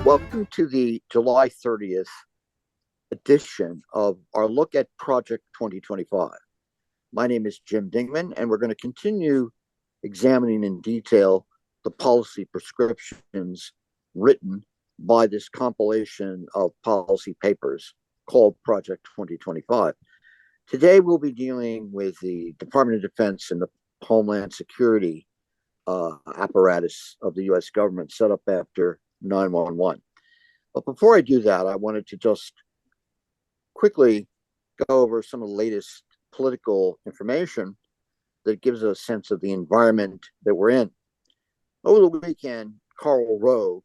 Welcome to the July 30th edition of our look at Project 2025. My name is Jim Dingman, and we're going to continue examining in detail the policy prescriptions written by this compilation of policy papers called Project 2025. Today, we'll be dealing with the Department of Defense and the Homeland Security apparatus of the U.S. government set up after 9/11. But before I do that, I wanted to just quickly go over some of the latest political information that gives a sense of the environment that we're in. Over the weekend, Karl Rove,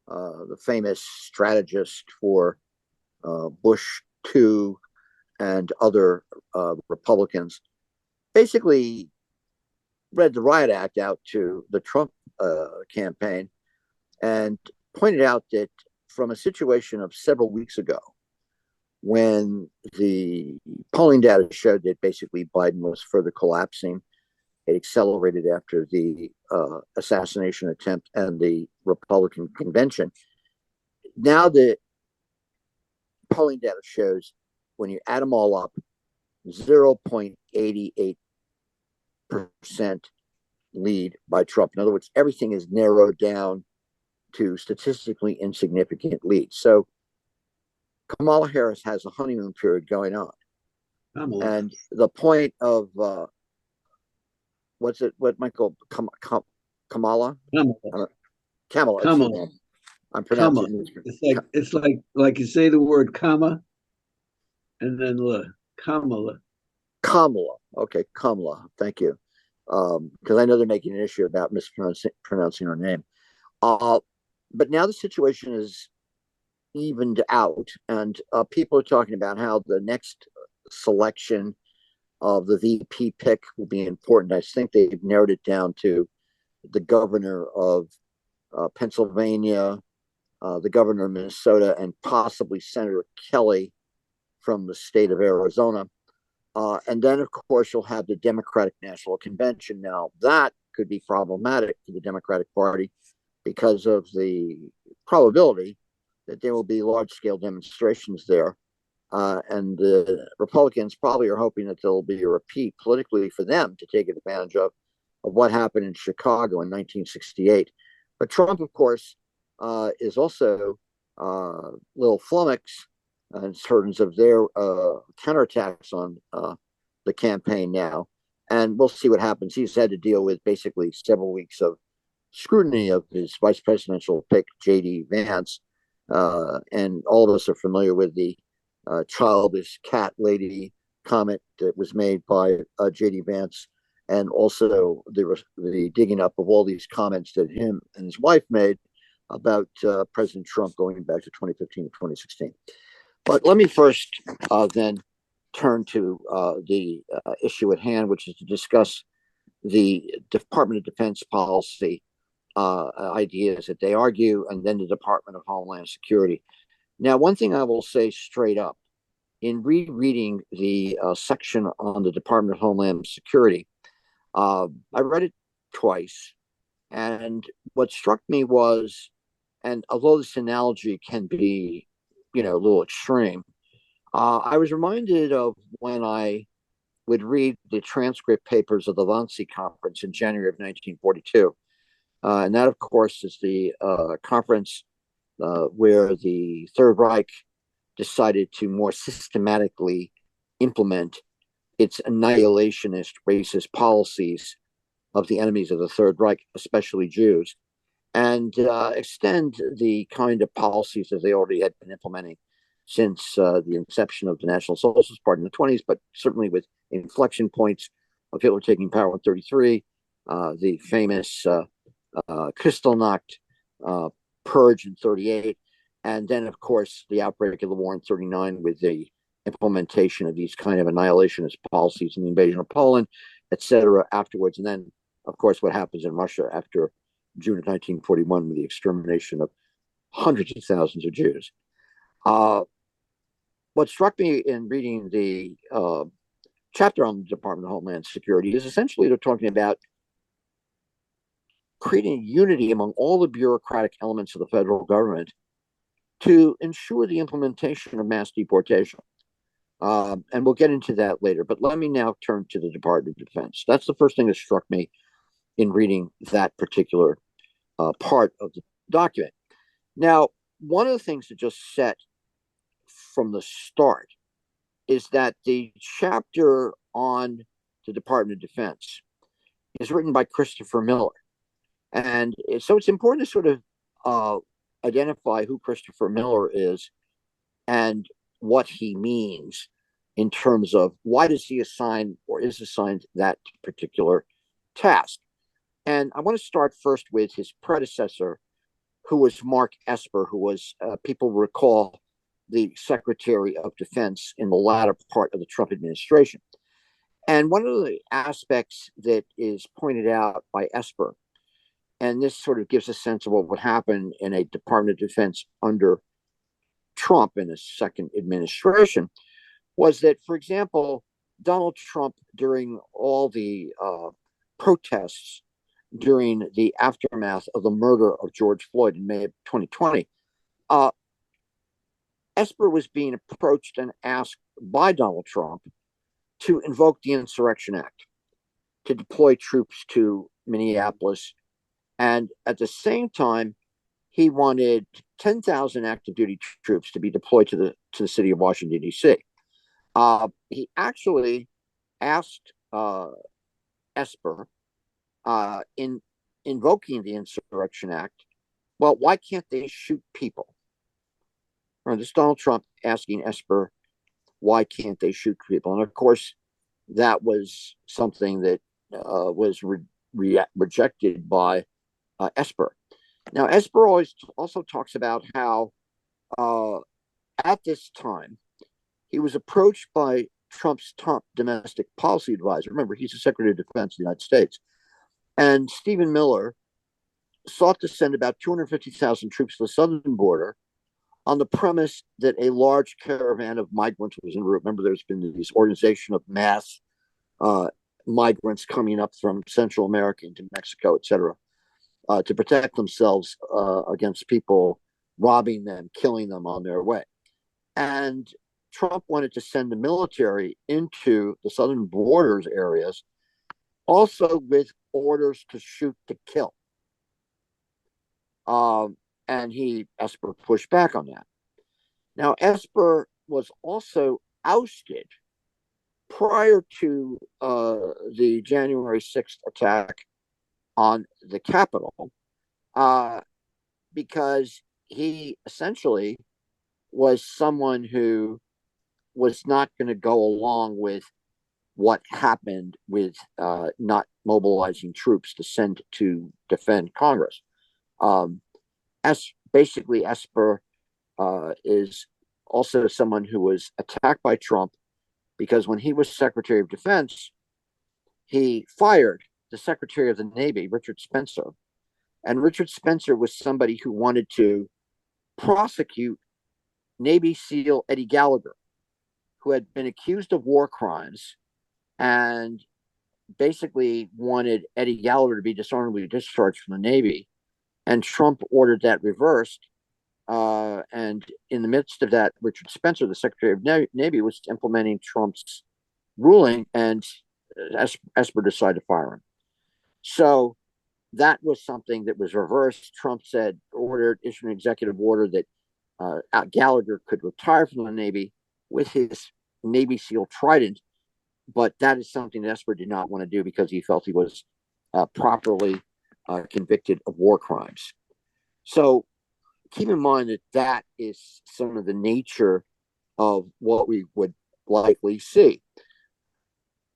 the famous strategist for Bush II and other Republicans, basically read the riot act out to the Trump campaign and pointed out that from a situation of several weeks ago, when the polling data showed that basically Biden was further collapsing, it accelerated after the assassination attempt and the Republican convention. Now the polling data shows, when you add them all up, 0.88% lead by Trump. In other words, everything is narrowed down to statistically insignificant leads. So Kamala Harris has a honeymoon period going on. And the point of what Michael Kamala? Kamala. I'm pronouncing it. It's like you say the word comma and then Kamala. Kamala. Okay, Kamala. Thank you. Because I know they're making an issue about mispronouncing her name. But now the situation is evened out, and people are talking about how the next selection of the VP pick will be important. I think they've narrowed it down to the governor of Pennsylvania, the governor of Minnesota, and possibly Senator Kelly from the state of Arizona. And then, of course, you'll have the Democratic National Convention. Now, that could be problematic for the Democratic Party because of the probability that there will be large-scale demonstrations there. And the Republicans probably are hoping that there'll be a repeat politically for them to take advantage of what happened in Chicago in 1968. But Trump, of course, is also a little flummoxed in terms of their counterattacks on the campaign now. And we'll see what happens. He's had to deal with basically several weeks of scrutiny of his vice presidential pick, J.D. Vance. And all of us are familiar with the childish cat lady comment that was made by J.D. Vance, and also the digging up of all these comments that him and his wife made about President Trump going back to 2015 to 2016. But let me first then turn to the issue at hand, which is to discuss the Department of Defense policy ideas that they argue, and then the Department of Homeland Security. Now, one thing I will say straight up, in rereading the section on the Department of Homeland Security, I read it twice, and what struck me was, and although this analogy can be, a little extreme, I was reminded of when I would read the transcript papers of the Wannsee Conference in January of 1942. And that, of course, is the conference where the Third Reich decided to more systematically implement its annihilationist, racist policies of the enemies of the Third Reich, especially Jews, and extend the kind of policies that they already had been implementing since the inception of the National Socialist Party in the 1920s, but certainly with inflection points of Hitler taking power in 1933, the famous Kristallnacht purge in 1938, and then, of course, the outbreak of the war in 1939 with the implementation of these kind of annihilationist policies and the invasion of Poland, etc. afterwards. And then, of course, what happens in Russia after June of 1941 with the extermination of hundreds of thousands of Jews. What struck me in reading the chapter on the Department of Homeland Security is essentially they're talking about creating unity among all the bureaucratic elements of the federal government to ensure the implementation of mass deportation. And we'll get into that later. But let me now turn to the Department of Defense. That's the first thing that struck me in reading that particular part of the document. Now, one of the things that just set from the start is that the chapter on the Department of Defense is written by Christopher Miller. And so it's important to sort of identify who Christopher Miller is and what he means in terms of why does he assign or is assigned that particular task. And I want to start first with his predecessor, who was Mark Esper, who was, people recall, the Secretary of Defense in the latter part of the Trump administration. And one of the aspects that is pointed out by Esper, and this sort of gives a sense of what would happen in a Department of Defense under Trump in his second administration, was that, for example, Donald Trump, during all the protests during the aftermath of the murder of George Floyd in May of 2020, Esper was being approached and asked by Donald Trump to invoke the Insurrection Act, to deploy troops to Minneapolis. And at the same time, he wanted 10,000 active duty troops to be deployed to the city of Washington, D.C. He actually asked Esper, in invoking the Insurrection Act, well, why can't they shoot people? Or this Donald Trump asking Esper, why can't they shoot people? And of course, that was something that was rejected by Esper. Now, Esper also talks about how at this time, he was approached by Trump's top domestic policy advisor. Remember, he's the Secretary of Defense of the United States. And Stephen Miller sought to send about 250,000 troops to the southern border on the premise that a large caravan of migrants was en route. Remember, there's been this organization of mass migrants coming up from Central America into Mexico, et cetera, to protect themselves against people robbing them, killing them on their way. And Trump wanted to send the military into the southern borders areas, also with orders to shoot to kill. And Esper pushed back on that. Now, Esper was also ousted prior to the January 6th attack on the Capitol, because he essentially was someone who was not going to go along with what happened with not mobilizing troops to send to defend Congress. Basically, Esper is also someone who was attacked by Trump because when he was Secretary of Defense, he fired the Secretary of the Navy, Richard Spencer. And Richard Spencer was somebody who wanted to prosecute Navy SEAL Eddie Gallagher, who had been accused of war crimes and basically wanted Eddie Gallagher to be dishonorably discharged from the Navy. And Trump ordered that reversed. And in the midst of that, Richard Spencer, the Secretary of Navy, was implementing Trump's ruling, and Esper decided to fire him. So that was something that was reversed. Trump issued an executive order that Gallagher could retire from the Navy with his Navy SEAL Trident, but that is something that Esper did not want to do because he felt he was properly convicted of war crimes. So keep in mind that that is some of the nature of what we would likely see.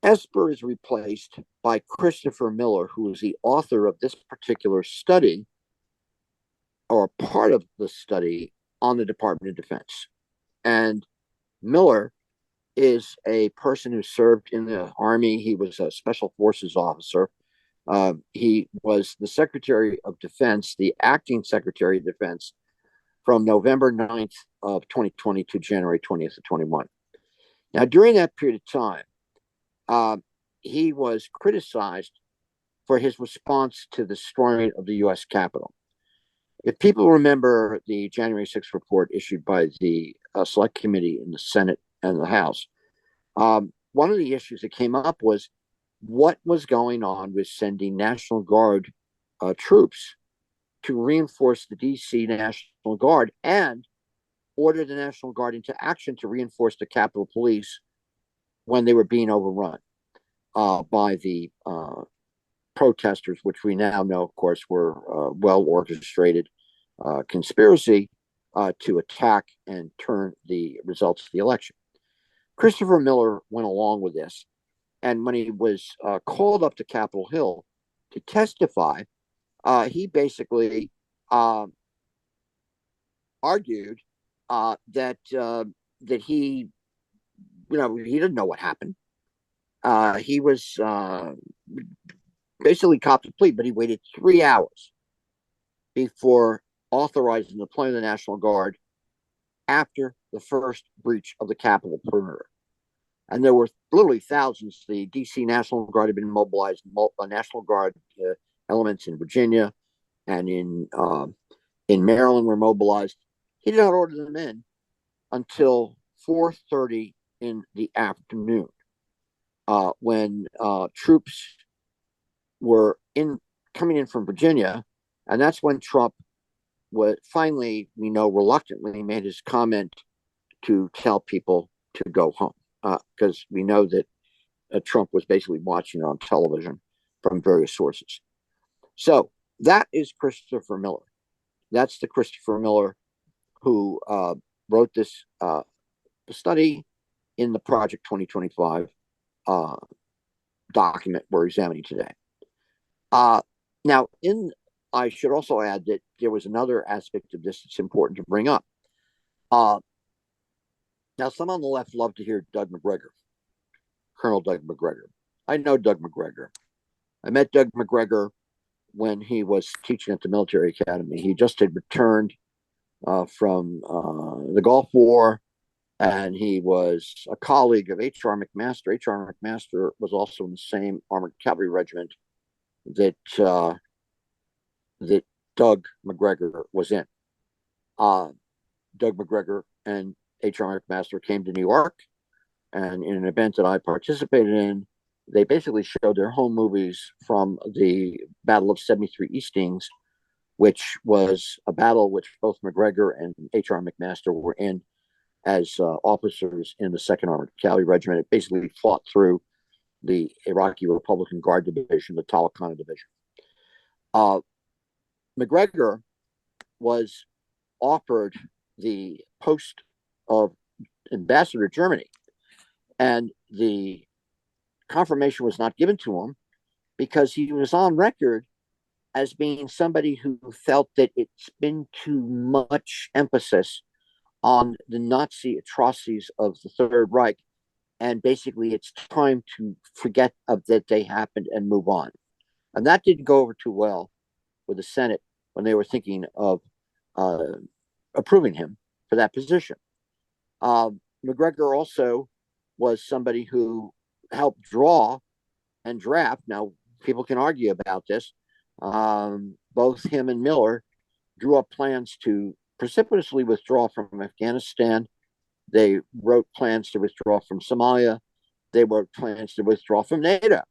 Esper is replaced by Christopher Miller, who is the author of this particular study, or part of the study on the Department of Defense. And Miller is a person who served in the Army. He was a Special Forces officer. He was the Secretary of Defense, the acting Secretary of Defense, from November 9th of 2020 to January 20th of 21. Now, during that period of time, he was criticized for his response to the storming of the U.S. Capitol. if people remember the January 6th report issued by the Select Committee in the Senate and the House, one of the issues that came up was what was going on with sending National Guard troops to reinforce the DC National Guard and order the National Guard into action to reinforce the Capitol Police when they were being overrun by the protesters, which we now know, of course, were well orchestrated conspiracy to attack and turn the results of the election. Christopher Miller went along with this, and when he was called up to Capitol Hill to testify, he basically argued that he, he didn't know what happened. He was basically copped a plea, but he waited 3 hours before authorizing the deployment of the National Guard after the first breach of the Capitol perimeter. And there were literally thousands. The DC National Guard had been mobilized, National Guard elements in Virginia and in Maryland were mobilized. He did not order them in until 4:30 in the afternoon, when troops were coming in from Virginia, and that's when Trump finally, reluctantly made his comment to tell people to go home, because we know that Trump was basically watching on television from various sources. So that is Christopher Miller. That's the Christopher Miller who wrote this study in the Project 2025 document we're examining today. Now, I should also add that there was another aspect of this that's important to bring up. Now, some on the left love to hear Doug Macgregor, Colonel Doug Macgregor. I know Doug Macgregor. I met Doug Macgregor when he was teaching at the military academy. He just had returned from the Gulf War, and he was a colleague of H.R. McMaster. H.R. McMaster was also in the same armored cavalry regiment that Doug Macgregor was in. Doug Macgregor and H.R. McMaster came to New York, and in an event that I participated in, they basically showed their home movies from the Battle of 73 Eastings, which was a battle which both Macgregor and H.R. McMaster were in as officers in the 2nd Armored Cavalry Regiment. It basically fought through the Iraqi Republican Guard Division, the Talakana Division. Macgregor was offered the post of ambassador to Germany, and the confirmation was not given to him because he was on record as being somebody who felt that it's been too much emphasis on the Nazi atrocities of the Third Reich, and basically it's time to forget that they happened and move on. And that didn't go over too well with the Senate when they were thinking of approving him for that position. Macgregor also was somebody who helped draw and draft. Now, people can argue about this. Both him and Miller drew up plans to precipitously withdraw from Afghanistan. They wrote plans to withdraw from Somalia. They wrote plans to withdraw from NATO,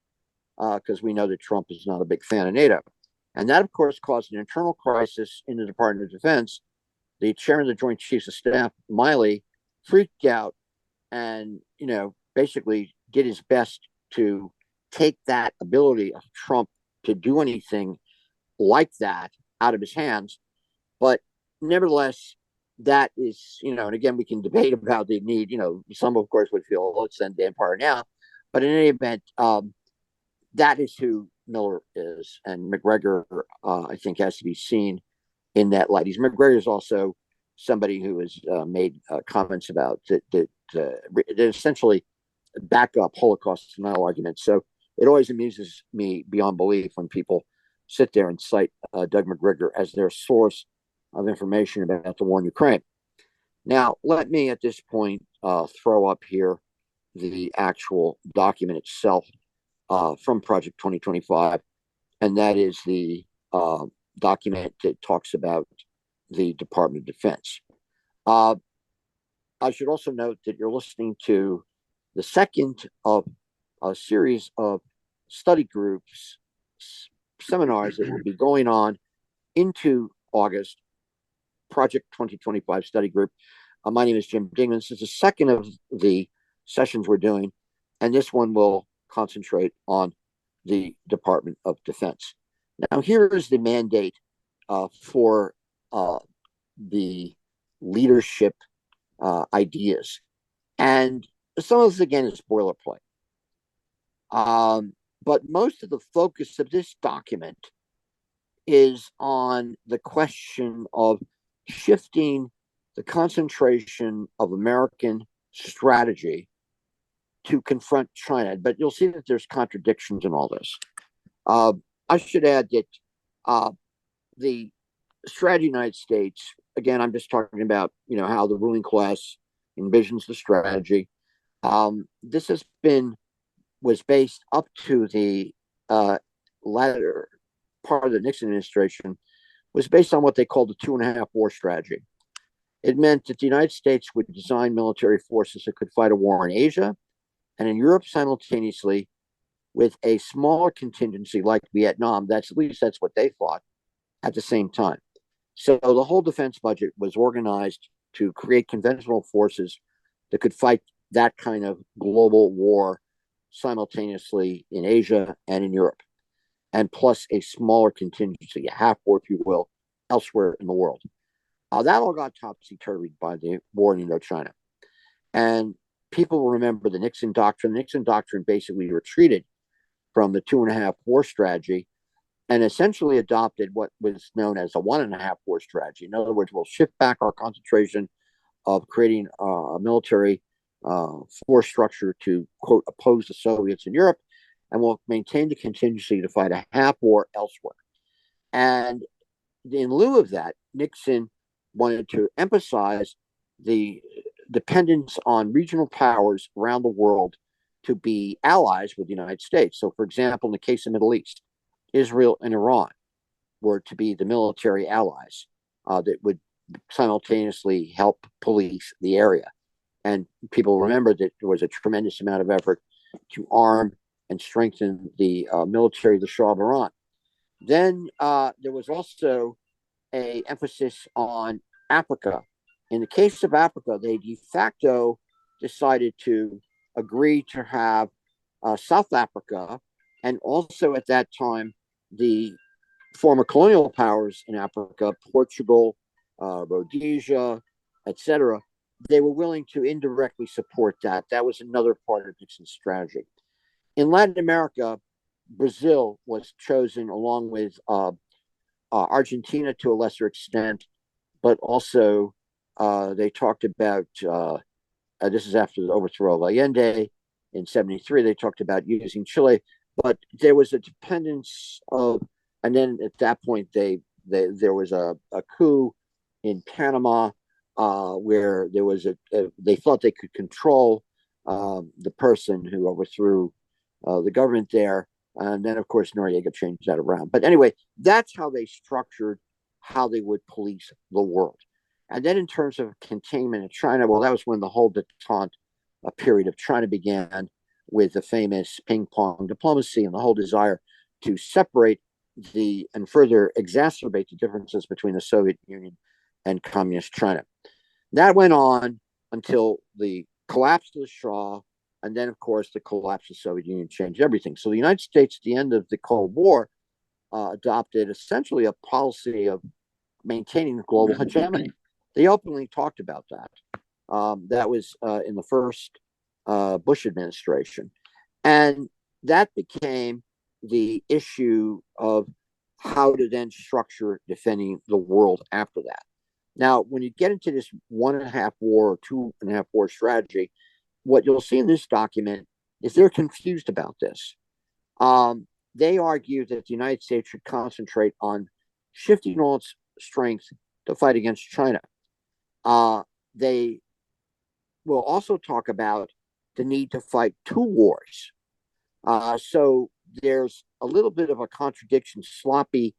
because we know that Trump is not a big fan of NATO. And that, of course, caused an internal crisis in the Department of Defense. The chairman of the Joint Chiefs of Staff, Miley, freaked out and, basically did his best to take that ability of Trump to do anything like that out of his hands. But nevertheless, that is, and again, we can debate about the need. Some, of course, would feel, let's send the empire now. But in any event, that is who Miller is. And Macgregor, I think, has to be seen in that light. Macgregor is also somebody who has made comments about that essentially back up Holocaust denial arguments. So it always amuses me beyond belief when people sit there and cite Doug Macgregor as their source of information about the war in Ukraine. Now, let me at this point throw up here the actual document itself from Project 2025, and that is the document that talks about the Department of Defense. I should also note that you're listening to the second of a series of study groups, seminars that will be going on into August, Project 2025 Study Group. My name is Jim Dingman. This is the second of the sessions we're doing, and this one will concentrate on the Department of Defense. Now, here is the mandate for the leadership ideas. And some of this, again, is boilerplate. But most of the focus of this document is on the question of shifting the concentration of American strategy to confront China. But you'll see that there's contradictions in all this. I should add that the strategy of the United States, again, I'm just talking about, how the ruling class envisions the strategy. This was based up to the latter part of the Nixon administration, was based on what they called the 2.5 war strategy. It meant that the United States would design military forces that could fight a war in Asia and in Europe simultaneously, with a smaller contingency like Vietnam. At least that's what they thought at the same time. So the whole defense budget was organized to create conventional forces that could fight that kind of global war simultaneously in Asia and in Europe, and plus a smaller contingency, a half war, if you will, elsewhere in the world. That all got topsy-turvy by the war in Indochina. And people remember the Nixon Doctrine. The Nixon Doctrine basically retreated from the 2.5 war strategy and essentially adopted what was known as a 1.5 war strategy. In other words, we'll shift back our concentration of creating a military force structure to, quote, oppose the Soviets in Europe, and we'll maintain the contingency to fight a half war elsewhere. And in lieu of that, Nixon wanted to emphasize the dependence on regional powers around the world to be allies with the United States. So, for example, in the case of the Middle East, Israel and Iran were to be the military allies that would simultaneously help police the area. And people remember that there was a tremendous amount of effort to arm and strengthen the military of the Shah of Iran. Then there was also an emphasis on Africa. In the case of Africa, they de facto decided to agree to have South Africa, and also at that time, the former colonial powers in Africa, Portugal, Rhodesia, etc., they were willing to indirectly support that. That was another part of Nixon's strategy. In Latin America, Brazil was chosen along with Argentina to a lesser extent, but also they talked about, this is after the overthrow of Allende in 73, they talked about using Chile, but there was a dependence of, and then at that point, there was a coup in Panama where there was they thought they could control the person who overthrew the government there. And then, of course, Noriega changed that around. But anyway, that's how they structured how they would police the world. And then in terms of containment of China, well, that was when the whole detente period of China began, with the famous ping pong diplomacy and the whole desire to separate and further exacerbate the differences between the Soviet Union and communist China. That went on until the collapse of the Shah, and then, of course, the collapse of the Soviet Union changed everything. So the United States, at the end of the Cold War, adopted essentially a policy of maintaining global hegemony. They openly talked about that. That was in the first Bush administration. And that became the issue of how to then structure defending the world after that. Now, when you get into this 1.5 war or 2.5 war strategy, what you'll see in this document is they're confused about this. They argue that the United States should concentrate on shifting all its strength to fight against China. They will also talk about the need to fight 2 wars. So there's a little bit of a contradiction, sloppy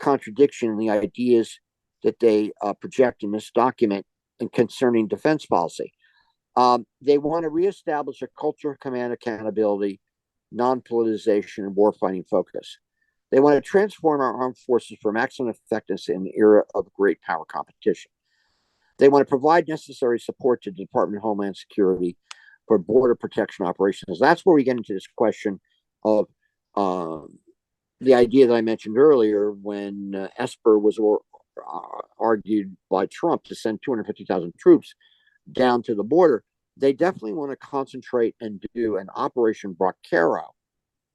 contradiction in the ideas that they project in this document and concerning defense policy. They want to reestablish a culture of command accountability, non-politicization, and warfighting focus. They want to transform our armed forces for maximum effectiveness in the era of great power competition. They want to provide necessary support to the Department of Homeland Security for border protection operations. That's where we get into this question of the idea that I mentioned earlier when Esper was argued by Trump to send 250,000 troops down to the border. They definitely want to concentrate and do an Operation Bracero,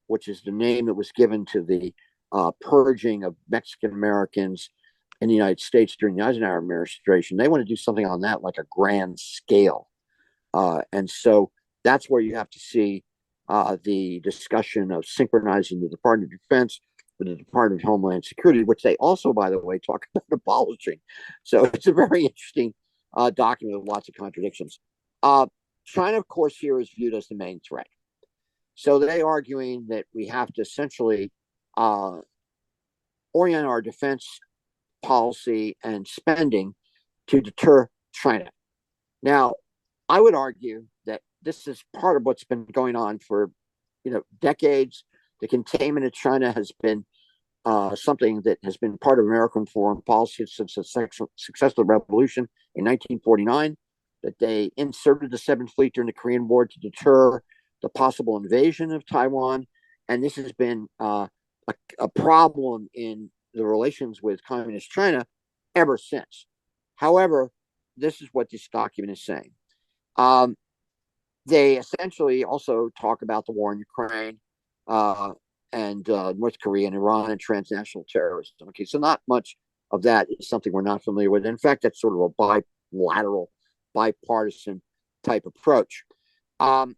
which is the name that was given to the purging of Mexican Americans in the United States during the Eisenhower administration. They want to do something on that like a grand scale. And so that's where you have to see the discussion of synchronizing the Department of Defense with the Department of Homeland Security, which they also, by the way, talk about abolishing. So it's a very interesting document with lots of contradictions. China, of course, here is viewed as the main threat. So they're arguing that we have to essentially orient our defense policy and spending to deter China. Now, I would argue that this is part of what's been going on for decades. The containment of China has been something that has been part of American foreign policy since the successful revolution in 1949, that they inserted the Seventh Fleet during the Korean War to deter the possible invasion of Taiwan. And this has been a problem in the relations with communist China ever since. However, this is what this document is saying. They essentially also talk about the war in Ukraine and North Korea and Iran and transnational terrorism. Okay, so not much of that is something we're not familiar with. In fact, that's sort of a bilateral, bipartisan type approach. But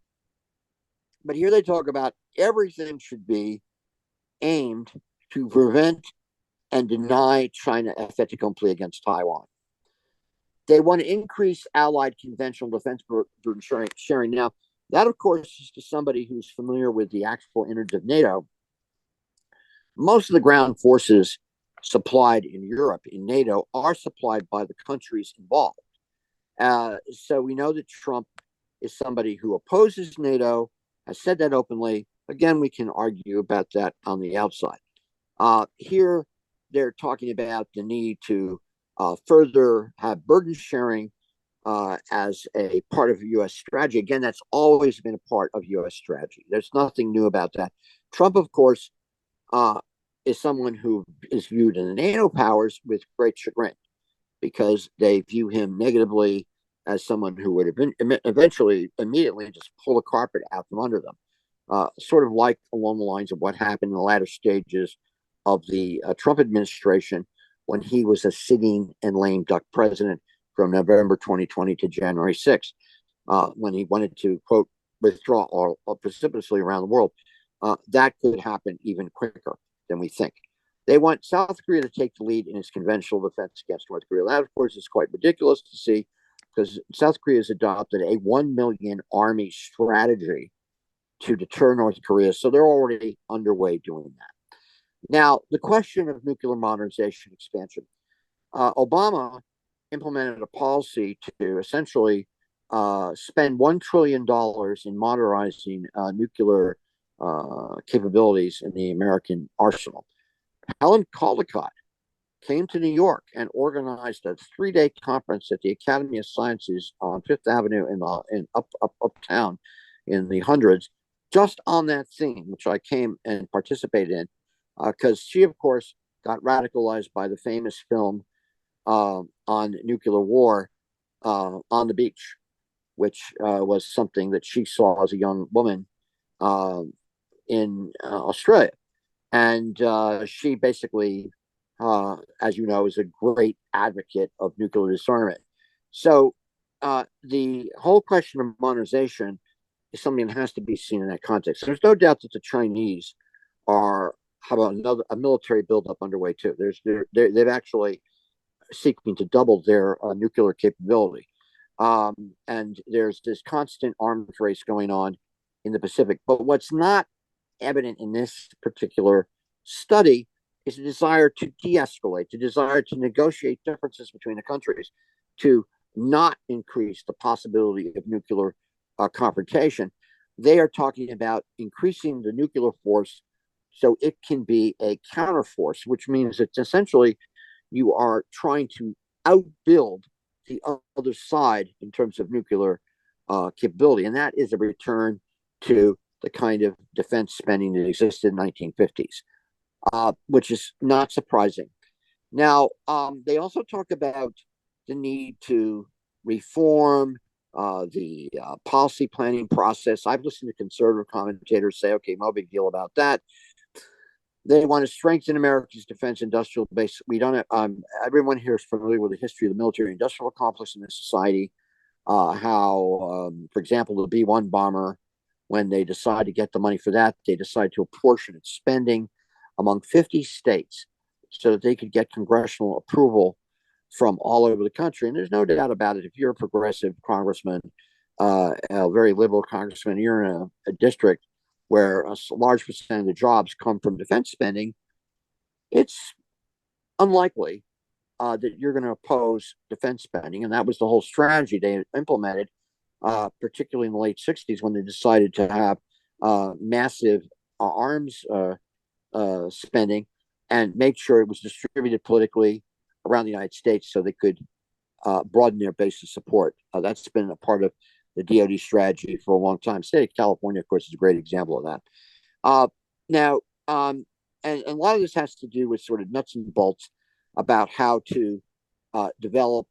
here they talk about everything should be aimed to prevent and deny China a fait accompli against Taiwan. They want to increase allied conventional defense burden sharing. Now, that, of course, is to somebody who's familiar with the actual innards of NATO. Most of the ground forces supplied in Europe, in NATO, are supplied by the countries involved. So we know that Trump is somebody who opposes NATO, has said that openly. Again, we can argue about that on the outside. Here, they're talking about the need to further have burden sharing as a part of U.S. strategy. Again, that's always been a part of U.S. strategy. There's nothing new about that. Trump, of course, is someone who is viewed in the NATO powers with great chagrin because they view him negatively as someone who would have been eventually immediately just pull the carpet out from under them, sort of like along the lines of what happened in the latter stages of the Trump administration when he was a sitting and lame duck president from November 2020 to January 6th, when he wanted to, quote, withdraw all precipitously around the world. That could happen even quicker than we think. They want South Korea to take the lead in its conventional defense against North Korea. That, of course, is quite ridiculous to see because South Korea has adopted a 1 million army strategy to deter North Korea. So they're already underway doing that. Now, the question of nuclear modernization expansion. Obama implemented a policy to essentially spend $1 trillion in modernizing nuclear capabilities in the American arsenal. Helen Caldicott came to New York and organized a 3-day conference at the Academy of Sciences on Fifth Avenue in uptown in the hundreds, just on that theme, which I came and participated in, because she, of course, got radicalized by the famous film on nuclear war, On the Beach, which was something that she saw as a young woman in Australia. And she basically, as you know, is a great advocate of nuclear disarmament. So the whole question of modernization is something that has to be seen in that context. There's no doubt that the Chinese have a military buildup underway too. They've actually seeking to double their nuclear capability. And there's this constant arms race going on in the Pacific. But what's not evident in this particular study is a desire to de-escalate, a desire to negotiate differences between the countries, to not increase the possibility of nuclear confrontation. They are talking about increasing the nuclear force so it can be a counterforce, which means it's essentially you are trying to outbuild the other side in terms of nuclear capability. And that is a return to the kind of defense spending that existed in the 1950s, which is not surprising. Now, they also talk about the need to reform the policy planning process. I've listened to conservative commentators say, okay, no big deal about that. They want to strengthen America's defense industrial base. We don't have, everyone here is familiar with the history of the military industrial complex in this society. How, for example, the B-1 bomber, when they decide to get the money for that, they decide to apportion its spending among 50 states so that they could get congressional approval from all over the country. And there's no doubt about it. If you're a progressive congressman, a very liberal congressman, you're in a district where a large percent of the jobs come from defense spending, it's unlikely that you're going to oppose defense spending. And that was the whole strategy they implemented, particularly in the late 60s when they decided to have massive arms spending and make sure it was distributed politically around the United States so they could broaden their base of support. That's been a part of the DoD strategy for a long time. State of California, of course, is a great example of that. Now, and a lot of this has to do with sort of nuts and bolts about how to develop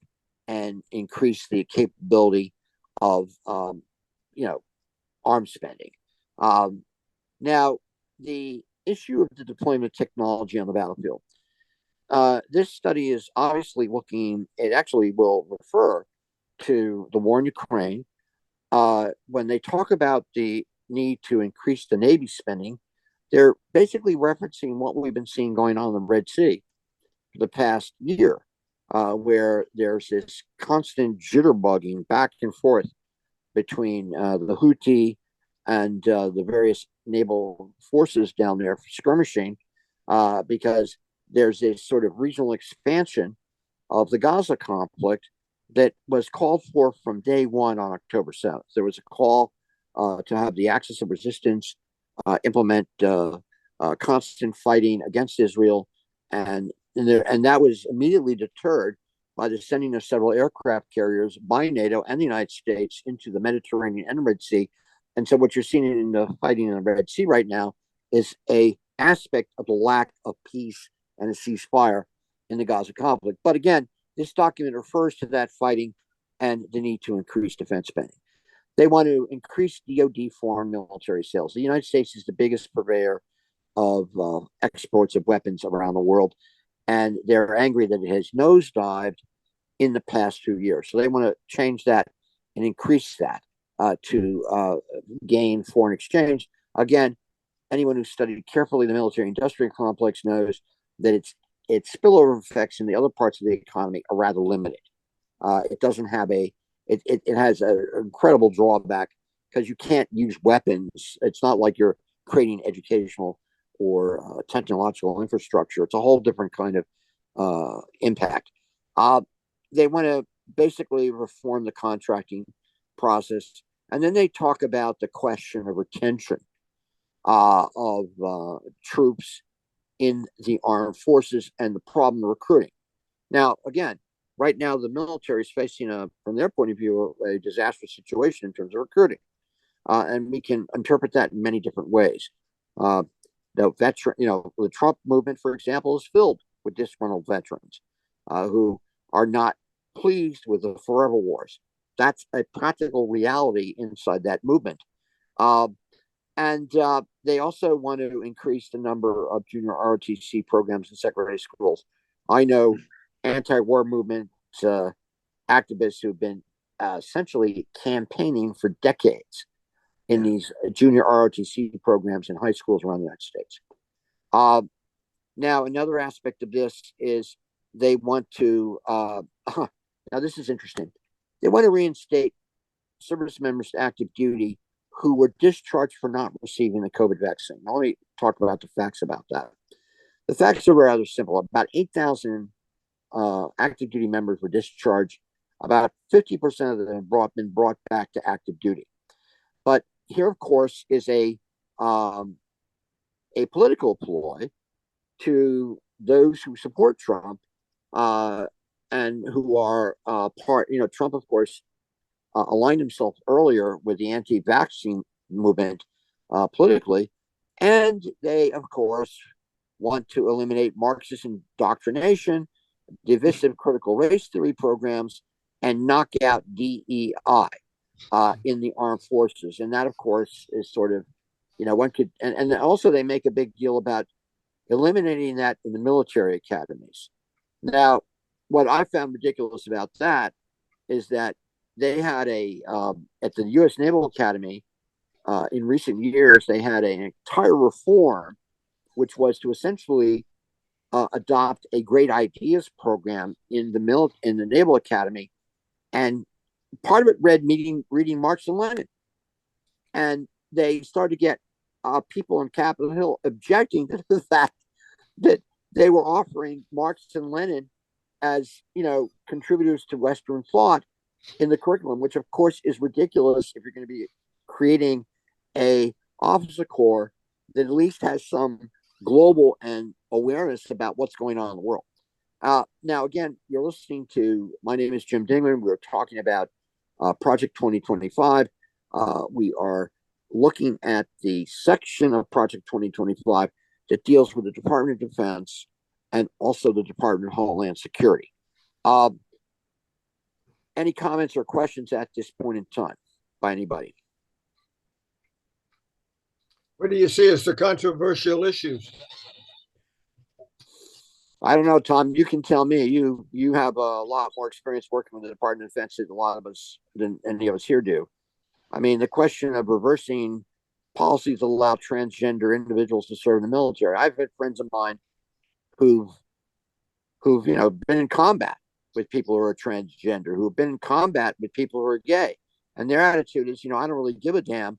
and increase the capability of, arms spending. Now, the issue of the deployment of technology on the battlefield. This study is obviously it actually will refer to the war in Ukraine. When they talk about the need to increase the Navy spending, they're basically referencing what we've been seeing going on in the Red Sea for the past year, where there's this constant jitterbugging back and forth between the Houthi and the various naval forces down there skirmishing, because there's this sort of regional expansion of the Gaza conflict that was called for from day one on October 7th. There was a call to have the axis of resistance implement constant fighting against Israel, and that was immediately deterred by the sending of several aircraft carriers by NATO and the United States into the Mediterranean and Red Sea. And so what you're seeing in the fighting in the Red Sea right now is a aspect of the lack of peace and a ceasefire in the Gaza conflict. But again, this document refers to that fighting and the need to increase defense spending. They want to increase DoD foreign military sales. The United States is the biggest purveyor of exports of weapons around the world, and they're angry that it has nosedived in the past 2 years. So they want to change that and increase that to gain foreign exchange. Again, anyone who studied carefully the military-industrial complex knows that its spillover effects in the other parts of the economy are rather limited. It doesn't have it has an incredible drawback because you can't use weapons. It's not like you're creating educational or technological infrastructure. It's a whole different kind of impact. They want to basically reform the contracting process. And then they talk about the question of retention of troops in the armed forces and the problem of recruiting. Now, again, right now the military is facing, from their point of view, a disastrous situation in terms of recruiting, and we can interpret that in many different ways. The the Trump movement, for example, is filled with disgruntled veterans who are not pleased with the forever wars. That's a practical reality inside that movement. And they also want to increase the number of junior ROTC programs in secondary schools. I know anti-war movement activists who've been essentially campaigning for decades in these junior ROTC programs in high schools around the United States. Now, another aspect of this is they want to, now this is interesting. They want to reinstate service members to active duty who were discharged for not receiving the COVID vaccine. Now, let me talk about the facts about that. The facts are rather simple. About 8,000 active duty members were discharged. About 50% of them have been brought back to active duty. But here, of course, is a political ploy to those who support Trump and who are part. Trump, of course, aligned himself earlier with the anti-vaccine movement politically, and they, of course, want to eliminate Marxist indoctrination, divisive critical race theory programs, and knock out DEI in the armed forces. And that, of course, is sort of, one could, and also they make a big deal about eliminating that in the military academies. Now, what I found ridiculous about that is that they had at the U.S. Naval Academy in recent years, they had an entire reform, which was to essentially adopt a great ideas program in the Naval Academy, and part of it reading Marx and Lenin, and they started to get people on Capitol Hill objecting to the fact that they were offering Marx and Lenin as contributors to Western thought in the curriculum, which of course is ridiculous if you're going to be creating a officer corps that at least has some global and awareness about what's going on in the world. Now, again, you're listening to, my name is Jim Dingman. We're talking about Project 2025. We are looking at the section of Project 2025 that deals with the Department of Defense and also the Department of Homeland Security. Any comments or questions at this point in time by anybody? What do you see as the controversial issues? I don't know, Tom. You can tell me. You have a lot more experience working with the Department of Defense than a lot of us, than any of us here do. I mean, the question of reversing policies that allow transgender individuals to serve in the military. I've had friends of mine who've been in combat with people who are transgender, who've been in combat with people who are gay, and their attitude is, I don't really give a damn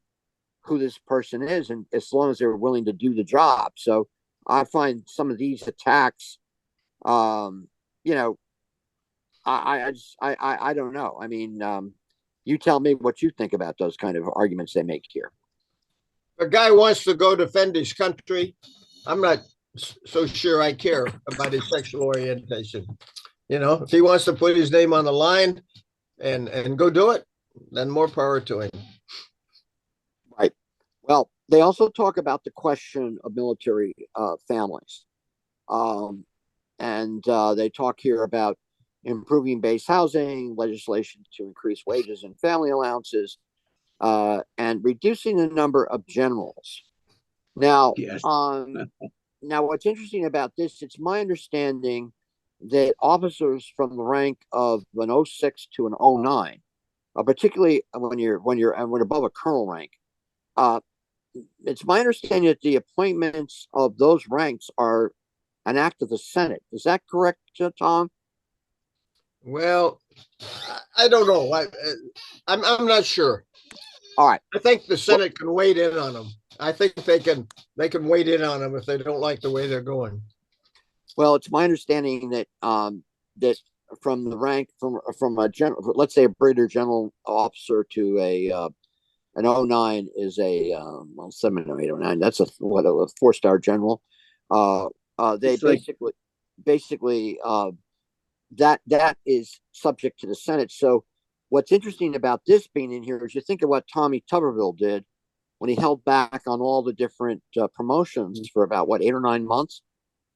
who this person is, and as long as they're willing to do the job. So I find some of these attacks, I don't know. I mean, you tell me what you think about those kind of arguments they make here. A guy wants to go defend his country. I'm not so sure I care about his sexual orientation. If he wants to put his name on the line and go do it, then more power to him. Right. Well, they also talk about the question of military families. And they talk here about improving base housing, legislation to increase wages and family allowances, and reducing the number of generals. Now, Yes. Now, what's interesting about this, it's my understanding that officers from the rank of an 06 to an 09, particularly when you're above a colonel rank, it's my understanding that the appointments of those ranks are an act of the Senate. Is that correct, Tom? Well, I don't know. I'm not sure. All right. I think the Senate can weigh in on them. I think they can weigh in on them if they don't like the way they're going. Well, it's my understanding that that from the rank from a general, let's say a brigadier general officer to an 09 is a 7 or 8 or 9. That's a 4-star general. They basically that is subject to the Senate. So what's interesting about this being in here is you think of what Tommy Tuberville did when he held back on all the different promotions for about 8 or 9 months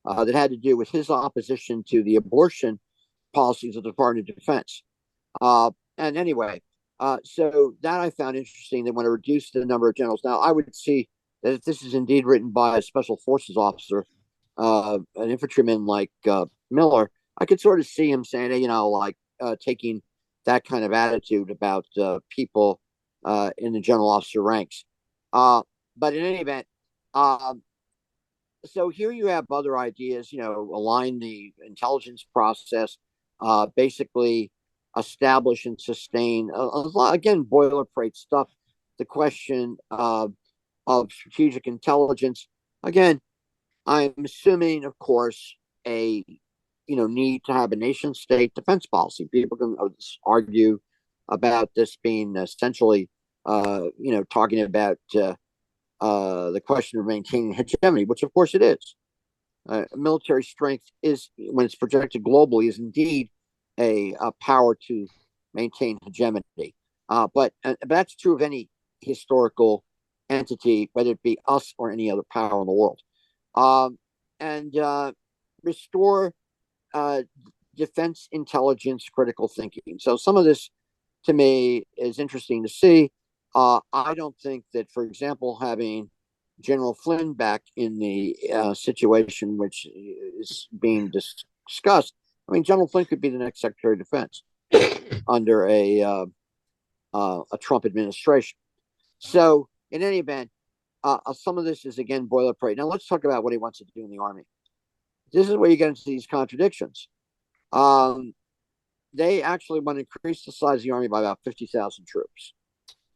that had to do with his opposition to the abortion policies of the Department of Defense. And anyway, so that I found interesting. They want to reduce the number of generals. Now, I would see that if this is indeed written by a special forces officer, an infantryman like Miller, I could sort of see him saying, taking that kind of attitude about people in the general officer ranks. But in any event, so here you have other ideas, align the intelligence process, basically establish and sustain, again, boilerplate stuff. The question of strategic intelligence, again, I'm assuming, of course, a need to have a nation state defense policy. People can argue about this being essentially, talking about the question of maintaining hegemony, which of course it is. Military strength is, when it's projected globally, is indeed a power to maintain hegemony. But that's true of any historical entity, whether it be us or any other power in the world. And restore defense intelligence critical thinking. So some of this to me is interesting to see. I don't think that, for example, having General Flynn back in the situation which is being discussed, I mean, General Flynn could be the next Secretary of Defense under a Trump administration. So in any event, some of this is, again, boilerplate. Now let's talk about what he wants to do in the Army. This is where you get into these contradictions. They actually want to increase the size of the Army by about 50,000 troops.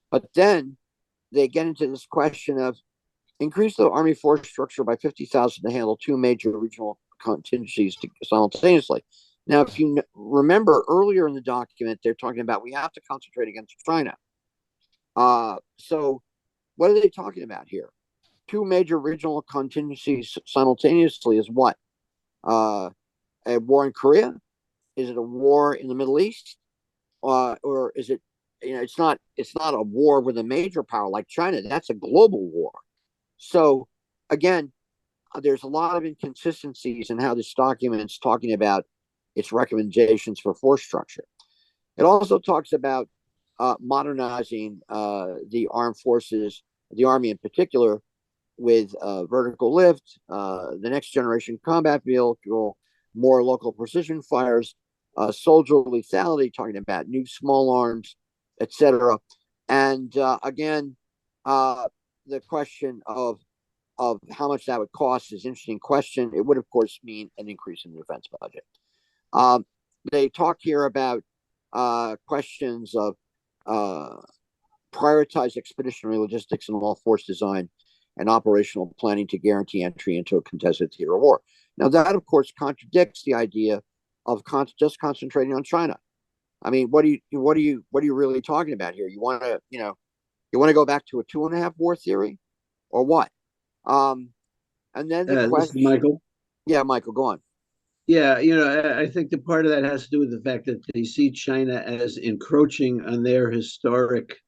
But then they get into this question of increase the Army force structure by 50,000 to handle two major regional contingencies simultaneously. Now, if you remember earlier in the document, they're talking about we have to concentrate against China. So what are they talking about here? Two major regional contingencies simultaneously is what? A war in Korea? Is it a war in the Middle East? Or is it, it's not a war with a major power like China. That's a global war. So again, there's a lot of inconsistencies in how this document is talking about its recommendations for force structure. It also talks about modernizing the armed forces, the Army in particular, with vertical lift, the next generation combat vehicle, more local precision fires, soldier lethality, talking about new small arms, etc. And again, the question of how much that would cost is an interesting question. It would, of course, mean an increase in the defense budget. They talk here about questions of prioritize expeditionary logistics and all force design and operational planning to guarantee entry into a contested theater of war. Now, that, of course, contradicts the idea of just concentrating on China. I mean, what are you really talking about here? You want to go back to a 2.5 war theory, or what? And then the question, Michael. Yeah, Michael, go on. Yeah, I think the part of that has to do with the fact that they see China as encroaching on their historic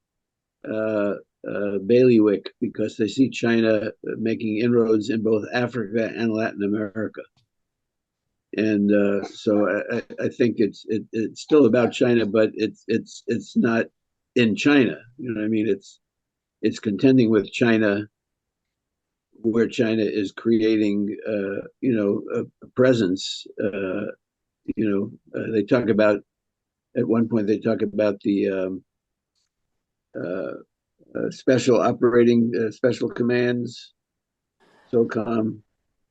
bailiwick, because they see China making inroads in both Africa and Latin America. And so I think it's still about China, but it's not in China. You know what I mean? It's contending with China, where China is creating a presence. They talk about, at one point they talk about the special commands, SOCOM.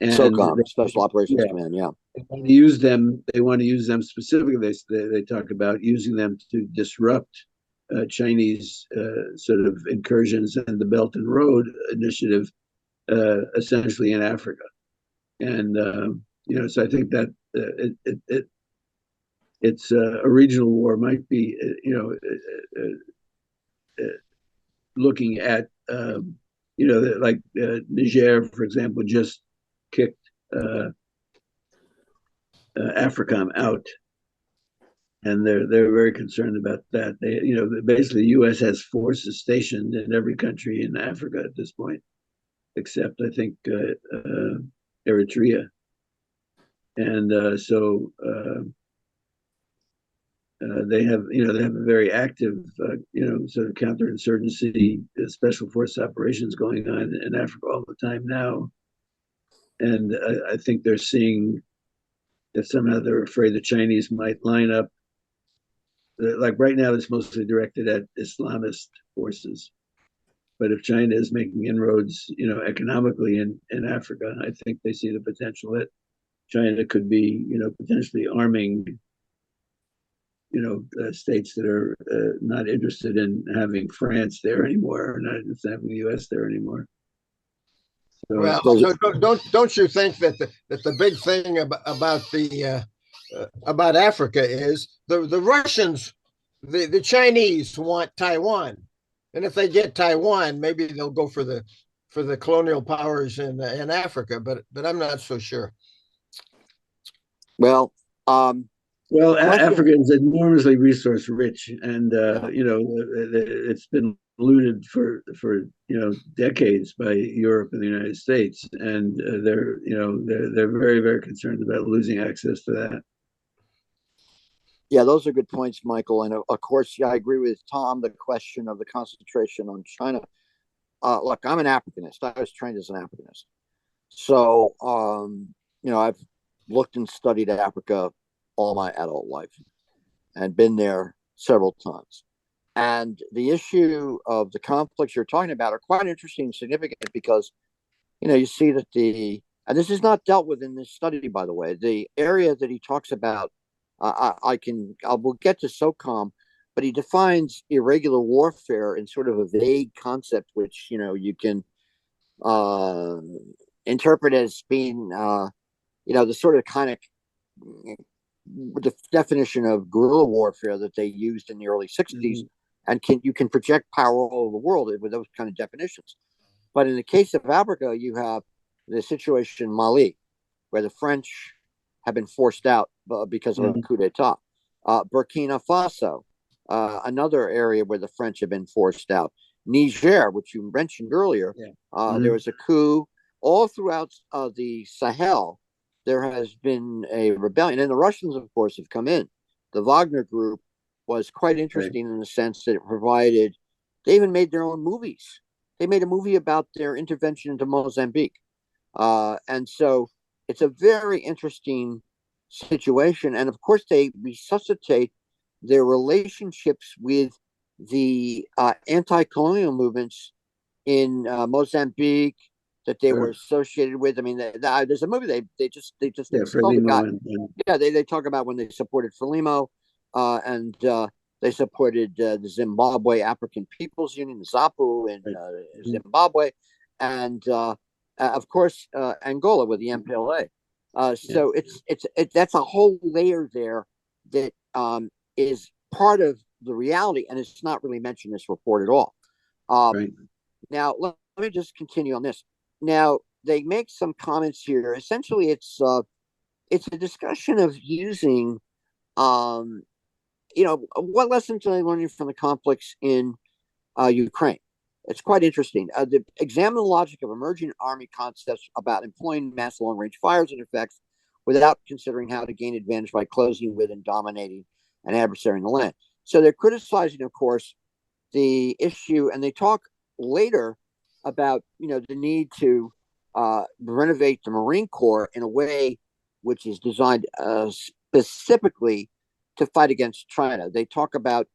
And SOCOM, Special Operations Command, yeah. They want to use them specifically. They talk about using them to disrupt Chinese sort of incursions in the Belt and Road Initiative, essentially in Africa. And so I think that it's a regional war might be looking at like Niger, for example, just kicked AFRICOM out, and they're very concerned about that. They basically the U.S. has forces stationed in every country in Africa at this point, except I think Eritrea, and so they have a very active sort of counterinsurgency special force operations going on in Africa all the time now, and I think they're seeing that somehow they're afraid the Chinese might line up. Like right now, it's mostly directed at Islamist forces. But if China is making inroads, economically in Africa, I think they see the potential that China could be, potentially arming, states that are not interested in having France there anymore, or not interested in having the U.S. there anymore. So, Well, so don't you think that the big thing about Africa is the Russians, the Chinese want Taiwan, and if they get Taiwan, maybe they'll go for the colonial powers in Africa. But I'm not so sure. Well, well, question. Africa is enormously resource rich, and Yeah. it's been looted for decades by Europe and the United States, and they're very, very concerned about losing access to that. Yeah, those are good points, Michael. And of course, yeah, I agree with Tom. The question of the concentration on China. Look, I'm an Africanist. I was trained as an Africanist, so I've looked and studied Africa all my adult life and been there several times. And the issue of the conflicts you're talking about are quite interesting and significant because you see that and this is not dealt with in this study, by the way. The area that he talks about, we'll get to SOCOM, but he defines irregular warfare in sort of a vague concept, which you can uh, interpret as being the sort of kind of the definition of guerrilla warfare that they used in the early 60s, and you can project power all over the world with those kind of definitions. But in the case of Africa, you have the situation in Mali, where the French have been forced out because of a coup d'etat. Burkina Faso, another area where the French have been forced out. Niger, which you mentioned earlier, there was a coup. All throughout the Sahel, there has been a rebellion. And the Russians, of course, have come in. The Wagner Group was quite interesting in the sense that they even made their own movies. They made a movie about their intervention into Mozambique. And so it's a very interesting situation. And of course, they resuscitate their relationships with the anti-colonial movements in Mozambique that they were associated with. I mean, there's a movie they just they talk about when they supported Frelimo and they supported the Zimbabwe African People's Union, ZAPU, in Zimbabwe, and of course Angola with the MPLA. So that's a whole layer there that is part of the reality, and it's not really mentioned in this report at all. Now, let me just continue on this. Now, they make some comments here. Essentially, it's a discussion of using, what lessons are they learning from the conflicts in Ukraine? It's quite interesting. Examine the logic of emerging army concepts about employing mass long-range fires and effects without considering how to gain advantage by closing with and dominating an adversary in the land. So they're criticizing, of course, the issue, and they talk later about the need to renovate the Marine Corps in a way which is designed specifically to fight against China. They talk about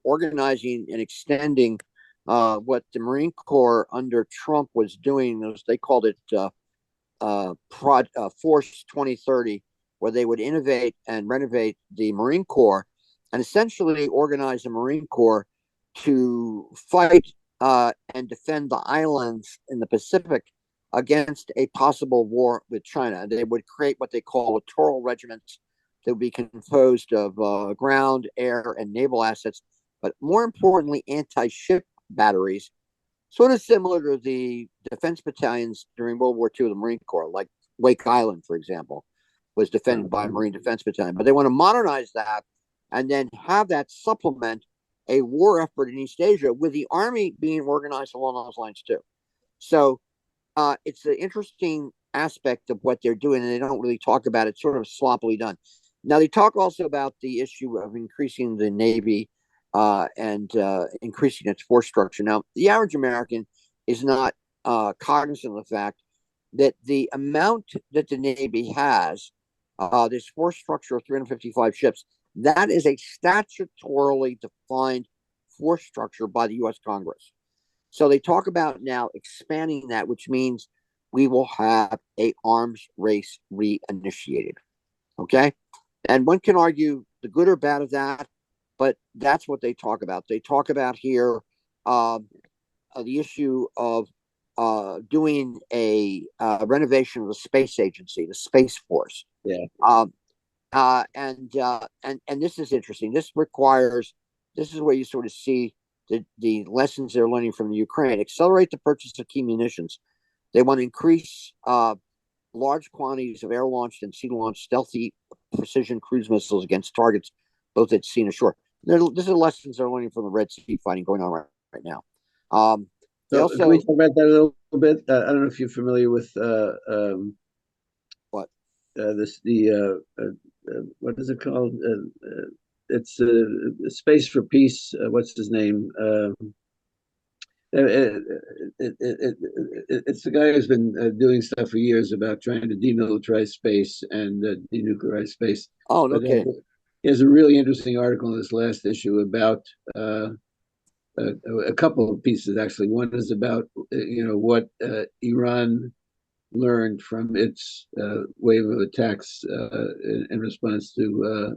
organizing and extending what the Marine Corps under Trump was doing. They called it Force 2030, where they would innovate and renovate the Marine Corps and essentially organize the Marine Corps to fight and defend the islands in the Pacific against a possible war with China. They would create what they call littoral regiments that would be composed of ground, air, and naval assets, but more importantly, anti-ship batteries, sort of similar to the defense battalions during World War II of the Marine Corps, like Wake Island, for example, was defended by a Marine Defense Battalion. But they want to modernize that and then have that supplement a war effort in East Asia, with the Army being organized along those lines too. So it's an interesting aspect of what they're doing, and they don't really talk about it. It's sort of sloppily done. Now, they talk also about the issue of increasing the Navy and increasing its force structure. Now, the average American is not cognizant of the fact that the amount that the Navy has, this force structure of 355 ships, that is a statutorily defined force structure by the U.S. Congress. So they talk about now expanding that, which means we will have an arms race reinitiated. Okay? And one can argue the good or bad of that, but that's what they talk about. They talk about here the issue of doing a renovation of the space agency, the Space Force. Yeah. And this is interesting. This is where you sort of see the lessons they're learning from the Ukraine. Accelerate the purchase of key munitions. They want to increase large quantities of air-launched and sea-launched stealthy precision cruise missiles against targets both at sea and ashore. This are lessons they're learning from the Red Sea fighting going on right now. So can we talk about that a little bit? I don't know if you're familiar with what what is it called? It's Space for Peace. What's his name? It's the guy who's been doing stuff for years about trying to demilitarize space and denuclearize space. Oh, no kidding. He has a really interesting article in this last issue about a couple of pieces, actually. One is about what Iran learned from its wave of attacks in response to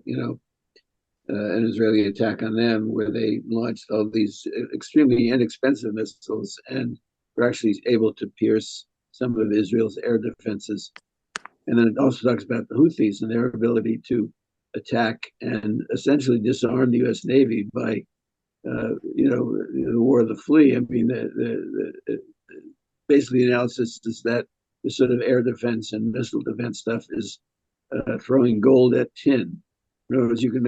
an Israeli attack on them, where they launched all these extremely inexpensive missiles and were actually able to pierce some of Israel's air defenses. And then it also talks about the Houthis and their ability to attack and essentially disarm the U.S. Navy by, the war of the flea. I mean, basically the analysis is that the sort of air defense and missile defense stuff is throwing gold at tin. In other words, you can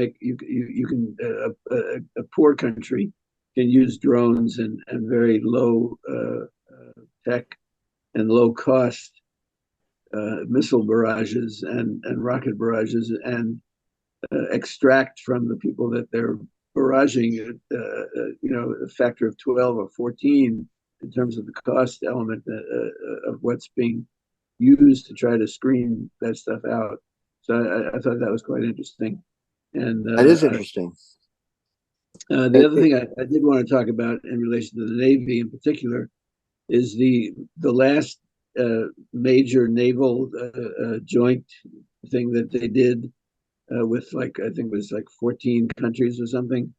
a poor country can use drones and very low tech and low cost missile barrages and rocket barrages and extract from the people that they're barraging a factor of 12 or 14 in terms of the cost element of what's being used to try to screen that stuff out. So I thought that was quite interesting. And that is interesting. The other thing I did want to talk about in relation to the Navy in particular is the last major naval joint thing that they did with I think it was 14 countries or something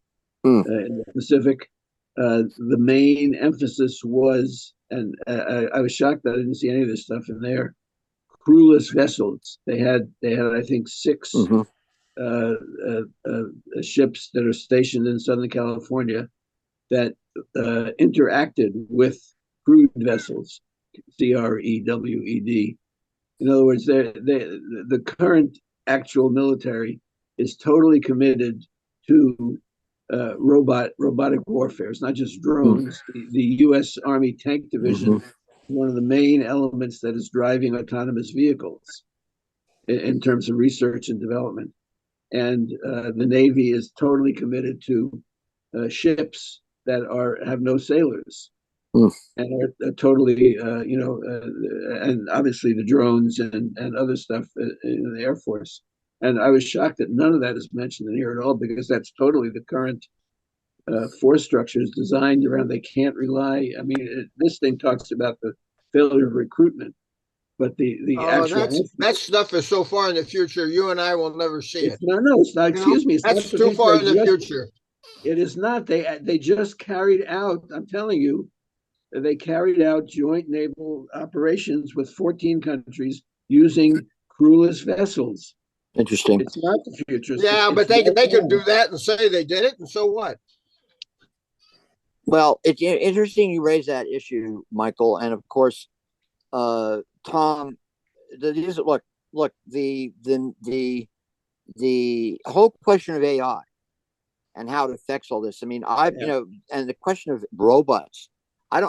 in the Pacific. The main emphasis was, and I was shocked that I didn't see any of this stuff in there, crewless vessels. They had I think 6 ships that are stationed in Southern California that interacted with crewed vessels, CREWED. In other words, the current actual military is totally committed to robotic warfare. It's not just drones. The U.S. Army Tank Division is one of the main elements that is driving autonomous vehicles in terms of research and development. And the Navy is totally committed to ships that have no sailors and are totally, and obviously the drones and other stuff in the Air Force. And I was shocked that none of that is mentioned in here at all, because that's totally the current force structure is designed around. They can't rely. I mean, this thing talks about the failure of recruitment, but the actual that stuff is so far in the future, you and I will never see it. No, it's not. Excuse me, it's that's too far in the future. It is not. They just carried out. I'm telling you, they carried out joint naval operations with 14 countries using crewless vessels. Interesting. It's not the future. Yeah, but they could do that and say they did it, and so what? Well, it's interesting you raise that issue, Michael, and of course, Tom. Look. The whole question of AI and how it affects all this. I mean, and the question of robots. I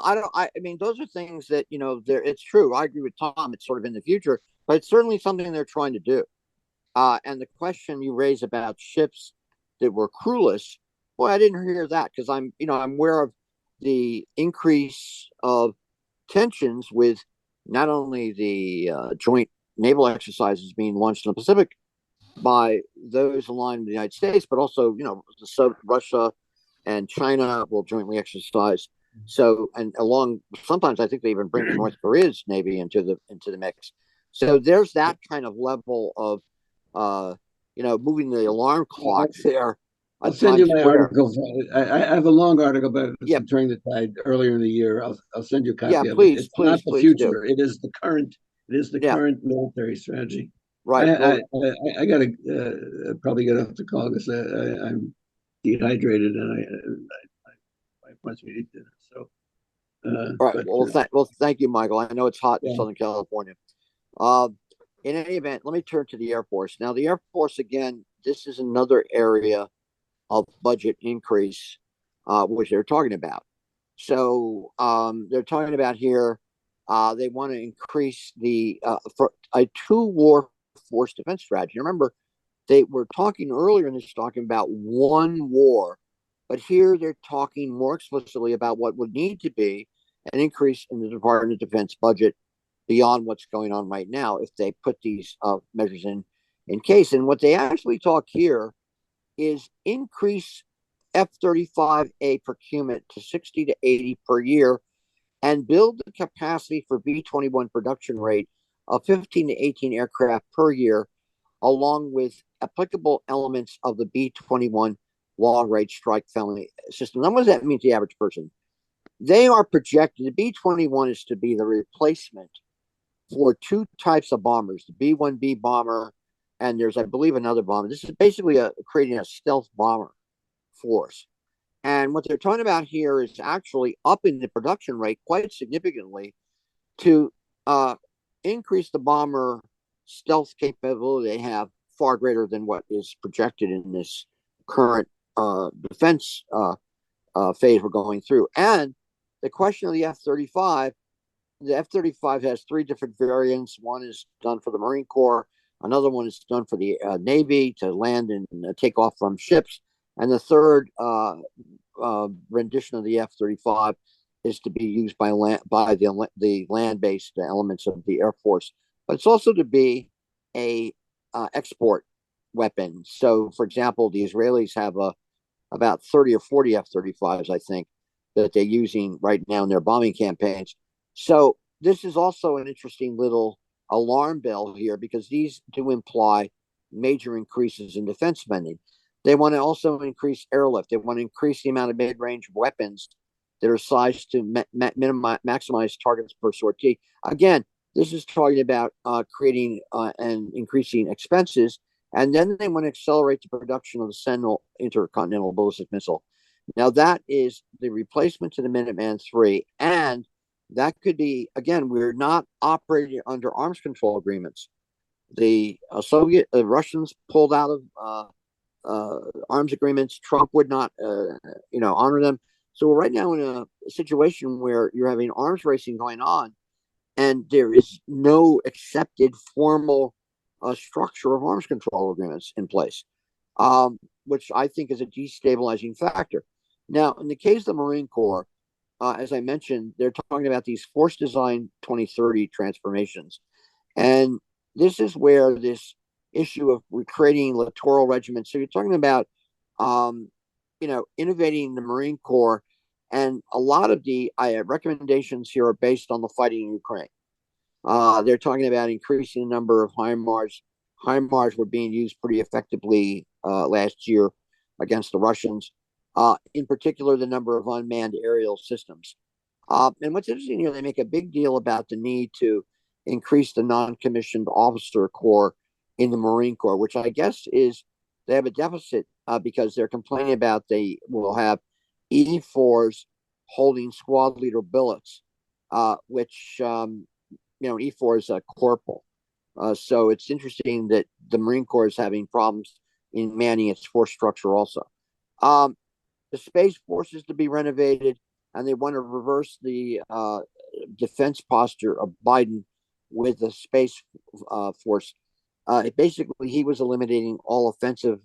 mean, those are things that it's true. I agree with Tom. It's sort of in the future, but it's certainly something they're trying to do. And the question you raise about ships that were crewless, boy, I didn't hear that, because I'm aware of the increase of tensions with not only the joint naval exercises being launched in the Pacific by those aligned with the United States, but also, Russia and China will jointly exercise. So, and sometimes I think they even bring North Korea's Navy into the mix. So there's that kind of level of, moving the alarm clock there. I'll send Times you my Square. article. I have a long article about Yeah, turning the tide earlier in the year. I'll send you a yeah, copy of it. please, It's not please, the please do. future. It is the current. It is the Yeah, current military strategy. right. I got to probably get off the call because I'm dehydrated and my wife wants me to eat dinner. So, All right. but Well, thank you, Michael. I know it's hot in yeah, Southern California. Uh, in any event, let me turn to the Air Force. Now, the Air Force, again, this is another area of budget increase, which they're talking about. So they're talking about here, they want to increase for a two-war force defense strategy. Remember, they were talking earlier in this talking about one war, but here they're talking more explicitly about what would need to be an increase in the Department of Defense budget beyond what's going on right now if they put these measures in case. And what they actually talk here is increase F-35A procurement to 60 to 80 per year and build the capacity for B-21 production rate of 15 to 18 aircraft per year, along with applicable elements of the B-21 long-range strike family system. Now, what does that mean to the average person? They are projected, the B-21 is to be the replacement for two types of bombers, the B-1B bomber, and there's, I believe, another bomber. This is basically creating a stealth bomber force. And what they're talking about here is actually upping the production rate quite significantly to increase the bomber stealth capability they have far greater than what is projected in this current defense phase we're going through. And the question of the F-35, the F-35 has three different variants. One is done for the Marine Corps. Another one is done for the Navy to land and take off from ships. And the third rendition of the F-35 is to be used by the land-based elements of the Air Force. But it's also to be a export weapon. So, for example, the Israelis have about 30 or 40 F-35s, I think, that they're using right now in their bombing campaigns. So this is also an interesting little alarm bell here because these do imply major increases in defense spending. They want to also increase airlift. They want to increase the amount of mid-range weapons that are sized to maximize targets per sortie. Again, this is talking about creating and increasing expenses. And then they want to accelerate the production of the Sentinel intercontinental ballistic missile. Now, that is the replacement to the Minuteman III. And that could be, again, we're not operating under arms control agreements. The Russians pulled out of arms agreements. Trump would not, honor them. So we're right now in a situation where you're having arms racing going on, and there is no accepted formal structure of arms control agreements in place, which I think is a destabilizing factor. Now, in the case of the Marine Corps, as I mentioned, they're talking about these Force Design 2030 transformations. And this is where this issue of creating littoral regiments. So you're talking about, innovating the Marine Corps. And a lot of the recommendations here are based on the fighting in Ukraine. They're talking about increasing the number of HIMARS. HIMARS were being used pretty effectively last year against the Russians. In particular, the number of unmanned aerial systems. And what's interesting here, they make a big deal about the need to increase the non-commissioned officer corps in the Marine Corps, which I guess is they have a deficit because they're complaining about they will have E4s holding squad leader billets, which, E4 is a corporal. So it's interesting that the Marine Corps is having problems in manning its force structure also. The Space Force is to be renovated, and they want to reverse the defense posture of Biden with the Space Force. Basically, he was eliminating all offensive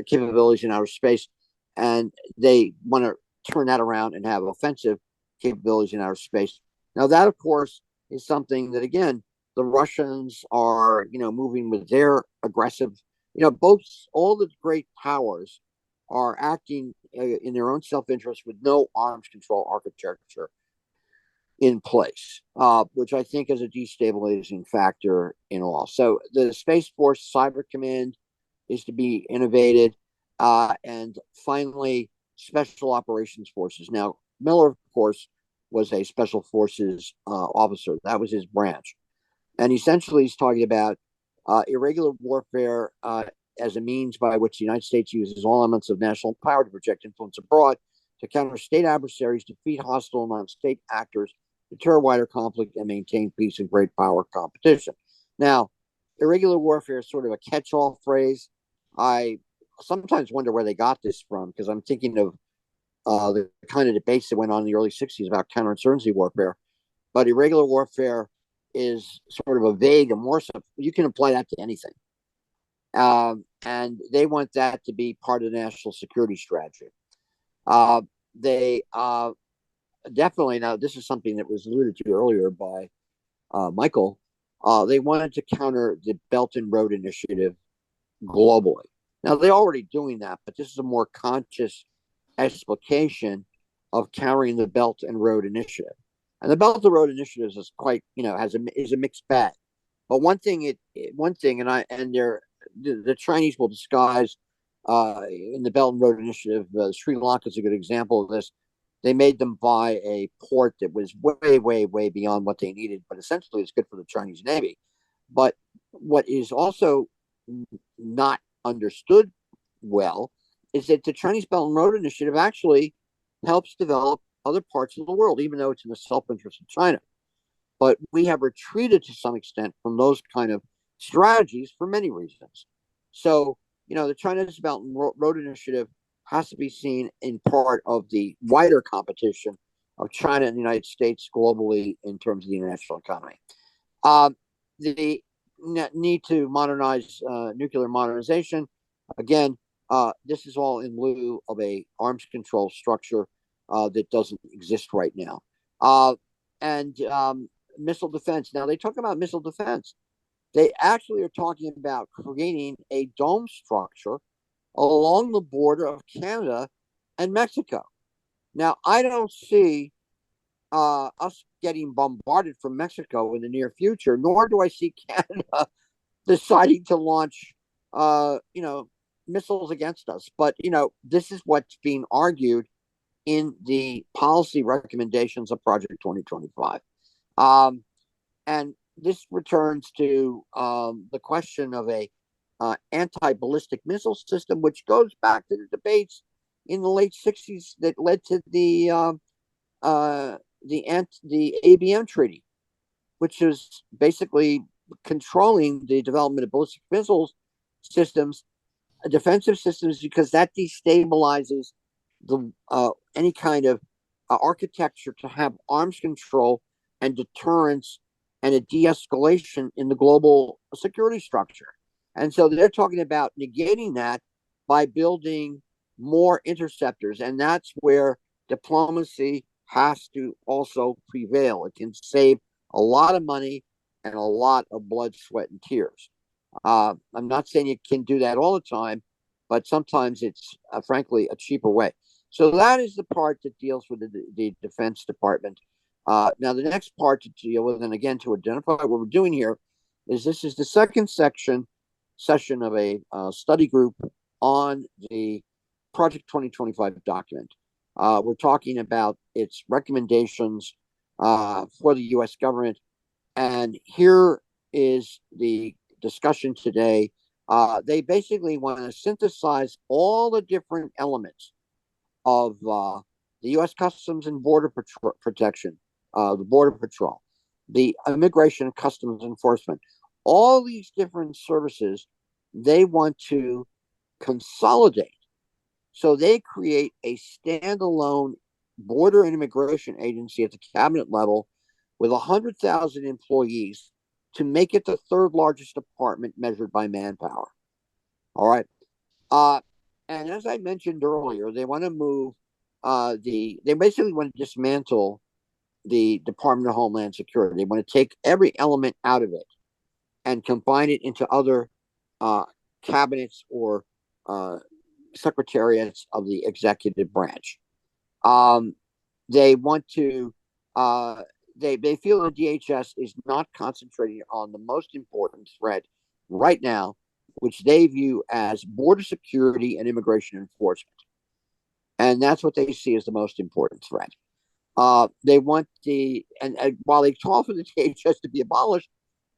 capabilities in outer space, and they want to turn that around and have offensive capabilities in outer space. Now, that, of course, is something that, again, the Russians are, moving with their aggressive, all the great powers are acting in their own self-interest with no arms control architecture in place, which I think is a destabilizing factor in all. So the Space Force Cyber Command is to be innovated. And finally, Special Operations Forces. Now, Miller, of course, was a Special Forces officer. That was his branch. And essentially, he's talking about irregular warfare as a means by which the United States uses all elements of national power to project influence abroad, to counter state adversaries, defeat hostile non-state actors, deter wider conflict, and maintain peace and great power competition. Now, irregular warfare is sort of a catch-all phrase. I sometimes wonder where they got this from, because I'm thinking of the kind of debates that went on in the early 60s about counterinsurgency warfare. But irregular warfare is sort of a vague and more, you can apply that to anything. And they want that to be part of the national security strategy. They definitely, now this is something that was alluded to earlier by Michael, they wanted to counter the Belt and Road Initiative globally. Now, they're already doing that, but this is a more conscious explication of countering the Belt and Road Initiative. And the Belt and Road Initiative is quite, is a mixed bag. But one thing, the Chinese will disguise in the Belt and Road Initiative. Sri Lanka is a good example of this. They made them buy a port that was way, way, way beyond what they needed, but essentially it's good for the Chinese Navy. But what is also not understood well is that the Chinese Belt and Road Initiative actually helps develop other parts of the world, even though it's in the self-interest of China. But we have retreated to some extent from those kind of strategies for many reasons. So, the China's Belt and Road Initiative has to be seen in part of the wider competition of China and the United States globally in terms of the international economy. The need to modernize nuclear modernization. Again, this is all in lieu of a arms control structure that doesn't exist right now. And missile defense. Now, they talk about missile defense. They actually are talking about creating a dome structure along the border of Canada and Mexico. Now, I don't see us getting bombarded from Mexico in the near future, nor do I see Canada deciding to launch, missiles against us. But, this is what's being argued in the policy recommendations of Project 2025. And this returns to the question of a anti-ballistic missile system, which goes back to the debates in the late 60s that led to the ABM treaty, which is basically controlling the development of ballistic missiles systems, defensive systems, because that destabilizes the any kind of architecture to have arms control and deterrence and a de-escalation in the global security structure. And so they're talking about negating that by building more interceptors. And that's where diplomacy has to also prevail. It can save a lot of money and a lot of blood, sweat, and tears. I'm not saying you can do that all the time, but sometimes it's, frankly, a cheaper way. So that is the part that deals with the Defense Department. Now, the next part to deal with, and again, to identify what we're doing here, is this is the second session of a study group on the Project 2025 document. We're talking about its recommendations for the U.S. government. And here is the discussion today. They basically want to synthesize all the different elements of the U.S. Customs and Border Protection, the Border Patrol, the Immigration and Customs Enforcement, all these different services they want to consolidate. So they create a standalone border and immigration agency at the cabinet level with 100,000 employees to make it the third largest department measured by manpower. All right. And as I mentioned earlier, they want to move they basically want to dismantle the Department of Homeland Security. They want to take every element out of it and combine it into other cabinets or secretariats of the executive branch. They want to they feel the DHS is not concentrating on the most important threat right now, which they view as border security and immigration enforcement. And that's what they see as the most important threat. They want and while they call for the DHS to be abolished,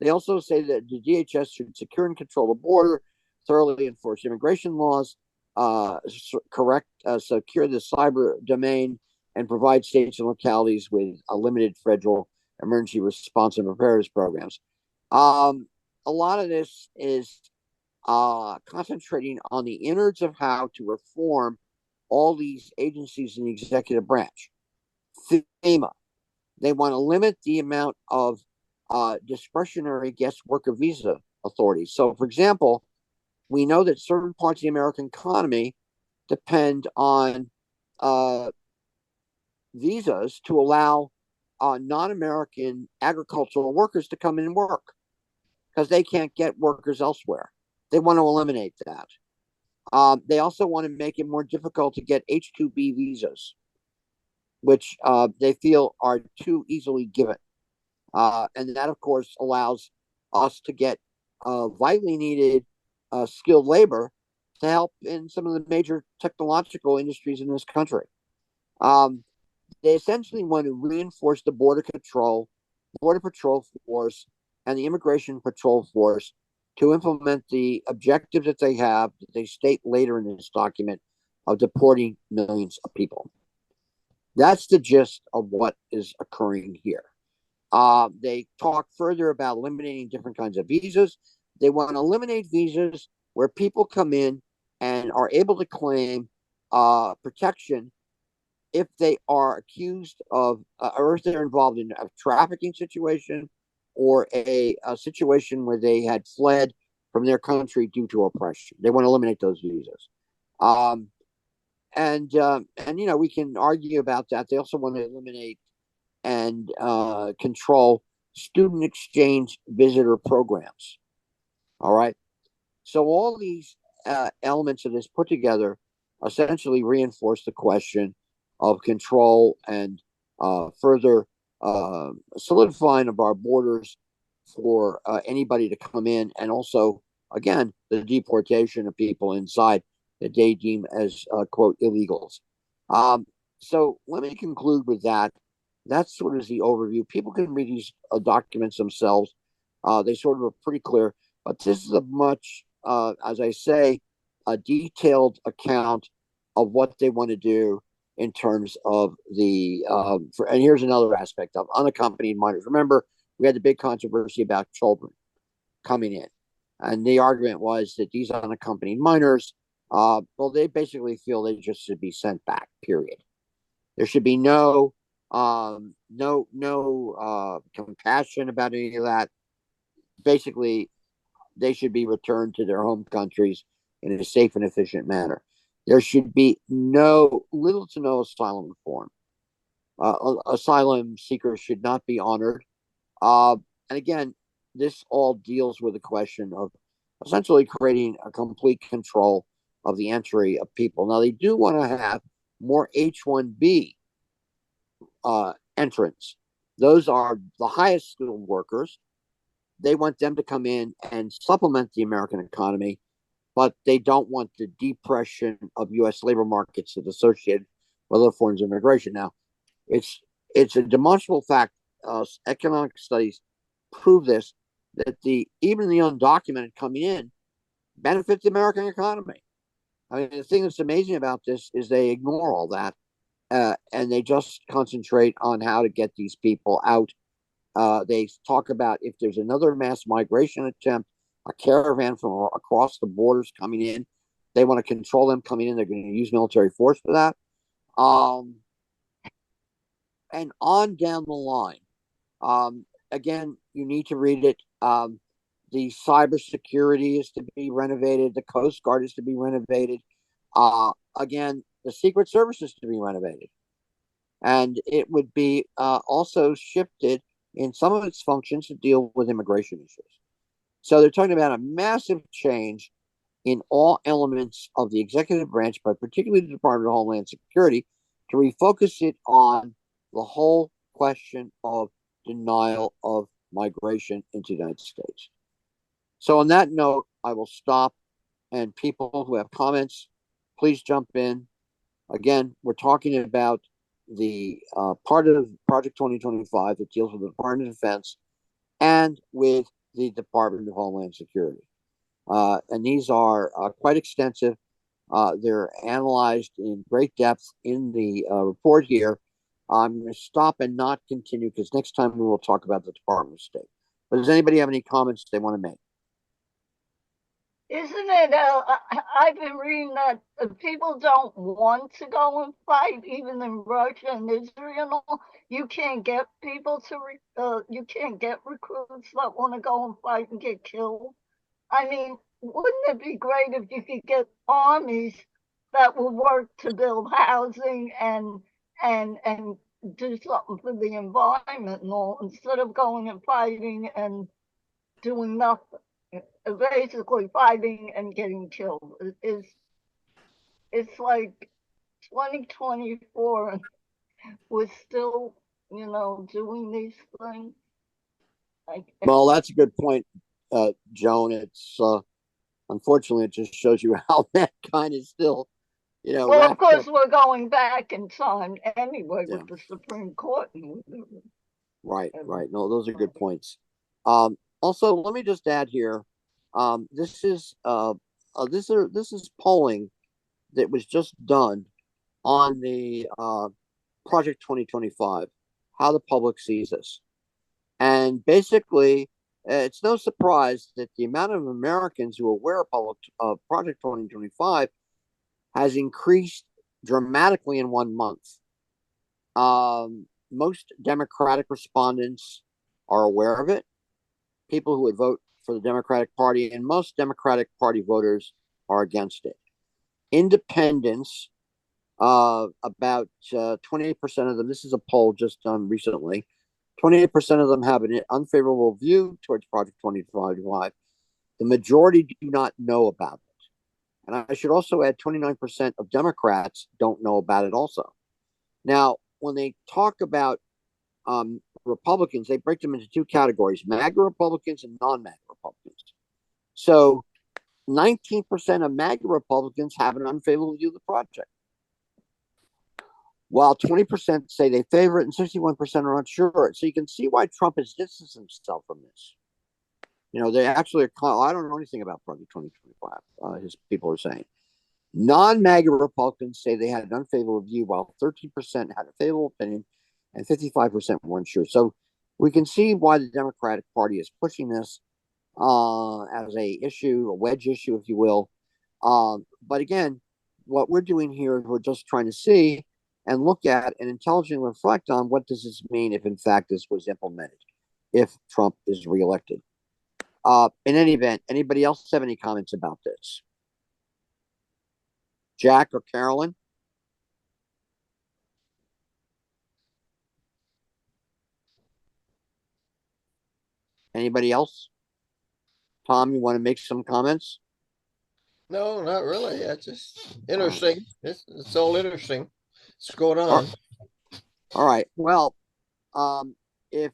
they also say that the DHS should secure and control the border, thoroughly enforce immigration laws, secure the cyber domain, and provide states and localities with a limited federal emergency response and preparedness programs. A lot of this is concentrating on the innards of how to reform all these agencies in the executive branch. FEMA, they want to limit the amount of discretionary guest worker visa authorities. So, for example, we know that certain parts of the American economy depend on visas to allow non-American agricultural workers to come in and work because they can't get workers elsewhere. They want to eliminate that. They also want to make it more difficult to get H-2B visas, which they feel are too easily given. And that, of course, allows us to get vitally needed skilled labor to help in some of the major technological industries in this country. They essentially want to reinforce the border patrol force, and the immigration patrol force to implement the objectives that they have, that they state later in this document, of deporting millions of people. That's the gist of what is occurring here. They talk further about eliminating different kinds of visas. They want to eliminate visas where people come in and are able to claim protection if they are accused of, or if they're involved in a trafficking situation or a situation where they had fled from their country due to oppression. They want to eliminate those visas. And you know, we can argue about that. They also want to eliminate and control student exchange visitor programs. All right. So all these elements of this put together essentially reinforce the question of control and further solidifying of our borders for anybody to come in, and also, again, the deportation of people inside that they deem as, quote, illegals. So let me conclude with that. That's sort of the overview. People can read these documents themselves. They sort of are pretty clear, but this is a much, as I say, a detailed account of what they want to do in terms of the, and here's another aspect of unaccompanied minors. Remember, we had the big controversy about children coming in. And the argument was that these unaccompanied minors, well, they basically feel they just should be sent back, period. There should be no compassion about any of that. Basically, they should be returned to their home countries in a safe and efficient manner. There should be little to no asylum reform. Asylum seekers should not be honored. And again, this all deals with the question of essentially creating a complete control of the entry of people. Now, they do want to have more H-1B entrants. Those are the highest skilled workers. They want them to come in and supplement the American economy, but they don't want the depression of U.S. labor markets that's associated with other forms of immigration. Now, it's a demonstrable fact. Economic studies prove this, that even the undocumented coming in benefits the American economy. I mean, the thing that's amazing about this is they ignore all that, and they just concentrate on how to get these people out. They talk about if there's another mass migration attempt, a caravan from across the borders coming in, they want to control them coming in. They're going to use military force for that. And on down the line. Again, you need to read it. The cybersecurity is to be renovated. The Coast Guard is to be renovated. Again, the Secret Service is to be renovated. And it would be also shifted in some of its functions to deal with immigration issues. So they're talking about a massive change in all elements of the executive branch, but particularly the Department of Homeland Security, to refocus it on the whole question of denial of migration into the United States. So on that note, I will stop, and people who have comments, please jump in. Again, we're talking about the part of Project 2025 that deals with the Department of Defense and with the Department of Homeland Security. And these are quite extensive. They're analyzed in great depth in the report here. I'm going to stop and not continue because next time we will talk about the Department of State. But does anybody have any comments they want to make? Isn't it? I've been reading that people don't want to go and fight, even in Russia and Israel. You can't get people to, you can't get recruits that want to go and fight and get killed. I mean, wouldn't it be great if you could get armies that will work to build housing and do something for the environment and all, instead of going and fighting and doing nothing, basically fighting and getting killed? It's like 2024 and we're still, doing these things. Well, that's a good point, Joan. It's unfortunately, it just shows you how mankind is still, well, of course, we're going back in time anyway with the Supreme Court. Right. No, those are good points. Also, let me just add here, this is polling that was just done on the Project 2025, how the public sees this. And basically, it's no surprise that the amount of Americans who are aware of Project 2025 has increased dramatically in 1 month. Most Democratic respondents are aware of it. People who would vote for the Democratic Party, and most Democratic Party voters are against it. Independents, about 28% of them, this is a poll just done recently, 28% of them have an unfavorable view towards Project 2025. The majority do not know about it. And I should also add 29% of Democrats don't know about it also. Now, when they talk about Republicans, they break them into two categories: MAGA Republicans and non-MAGA Republicans. So 19% of MAGA Republicans have an unfavorable view of the project, while 20% say they favor it and 61% are unsure. So you can see why Trump has distanced himself from this. They actually are, I don't know anything about Project 2025, his people are saying. Non-MAGA Republicans say they had an unfavorable view, while 13% had a favorable opinion and 55% weren't sure. So we can see why the Democratic Party is pushing this as a wedge issue, if you will. But again, what we're doing here is we're just trying to see and look at and intelligently reflect on what does this mean if, in fact, this was implemented, if Trump is reelected. In any event, anybody else have any comments about this? Jack or Carolyn? Anybody else? Tom, you want to make some comments? No, not really. That's just interesting. It's all interesting. What's going on? All right. Well, if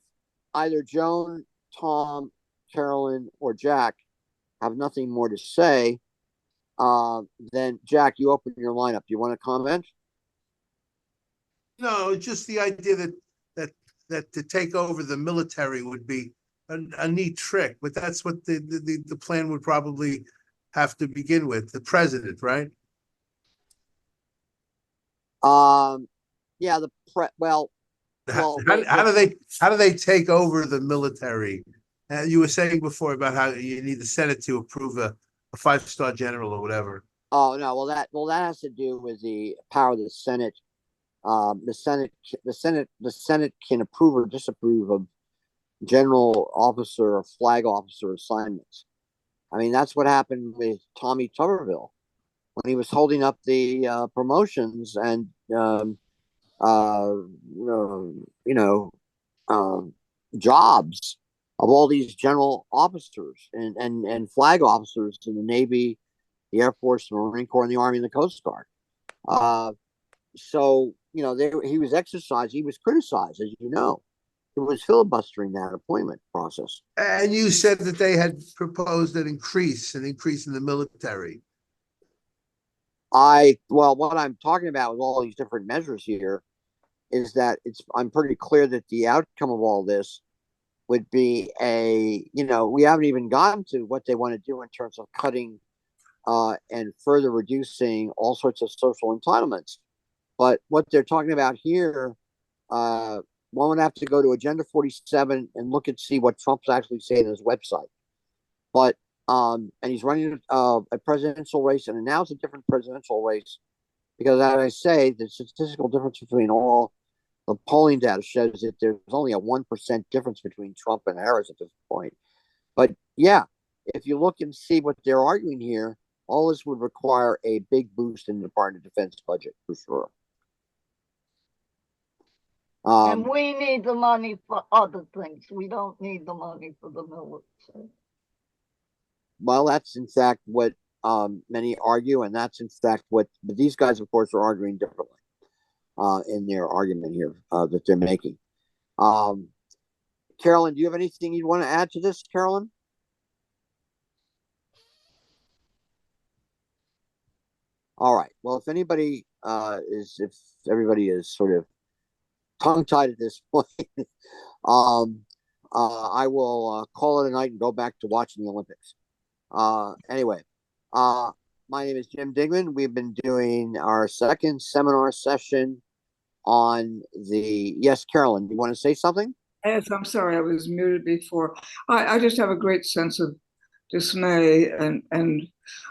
either Joan, Tom, Carolyn, or Jack have nothing more to say, then Jack, you open your lineup. Do you want to comment? No, just the idea that to take over the military would be a neat trick, but that's what the plan would probably have to begin with. The president, right? Yeah. How do they take over the military? You were saying before about how you need the Senate to approve a 5-star general or whatever. Oh no, well that has to do with the power of the Senate. The Senate can approve or disapprove of general officer or flag officer assignments. I mean, that's what happened with Tommy Tuberville when he was holding up the promotions and jobs of all these general officers and flag officers in the Navy, the Air Force, the Marine Corps, and the Army and the Coast Guard. So he was criticized, as you know. it was filibustering that appointment process. And you said that they had proposed an increase in the military. Well, what I'm talking about with all these different measures here is that I'm pretty clear that the outcome of all this would be we haven't even gotten to what they want to do in terms of cutting and further reducing all sorts of social entitlements. But what they're talking about here, one would have to go to Agenda 47 and look and see what Trump's actually saying on his website. But and he's running a presidential race and announced a different presidential race because, as I say, the statistical difference between all the polling data shows that there's only a 1% difference between Trump and Harris at this point. But yeah, if you look and see what they're arguing here, all this would require a big boost in the Department of Defense budget for sure. And we need the money for other things. We don't need the money for the military. Well, that's in fact what many argue, and that's in fact but these guys, of course, are arguing differently in their argument here that they're making. Carolyn, do you have anything you'd want to add to this, Carolyn? All right. Well, if everybody is sort of tongue-tied at this point, I will call it a night and go back to watching the Olympics. Anyway, my name is Jim Digman. We've been doing our second seminar session on yes, Carolyn, do you want to say something? Yes, I'm sorry, I was muted before. I just have a great sense of dismay, and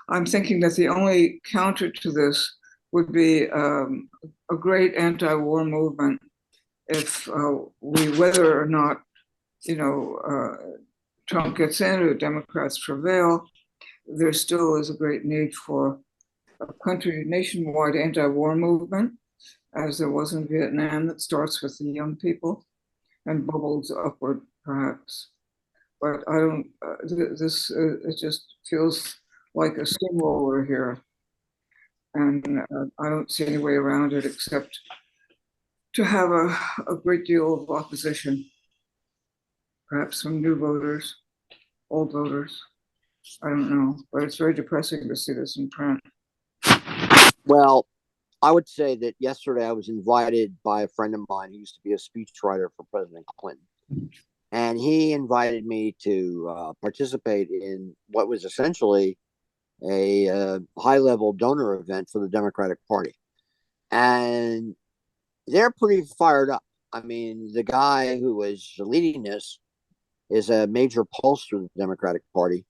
I'm thinking that the only counter to this would be a great anti-war movement if whether or not, Trump gets in or Democrats prevail, there still is a great need for a nationwide anti-war movement, as there was in Vietnam, that starts with the young people and bubbles upward, perhaps. But I don't, it just feels like a steamroller here. And I don't see any way around it except to have a great deal of opposition, perhaps from new voters, old voters. I don't know, but it's very depressing to see this in print. Well, I would say that yesterday I was invited by a friend of mine who used to be a speechwriter for President Clinton. And he invited me to participate in what was essentially a high-level donor event for the Democratic Party. And they're pretty fired up. I mean, the guy who was leading this is a major pollster of the Democratic Party.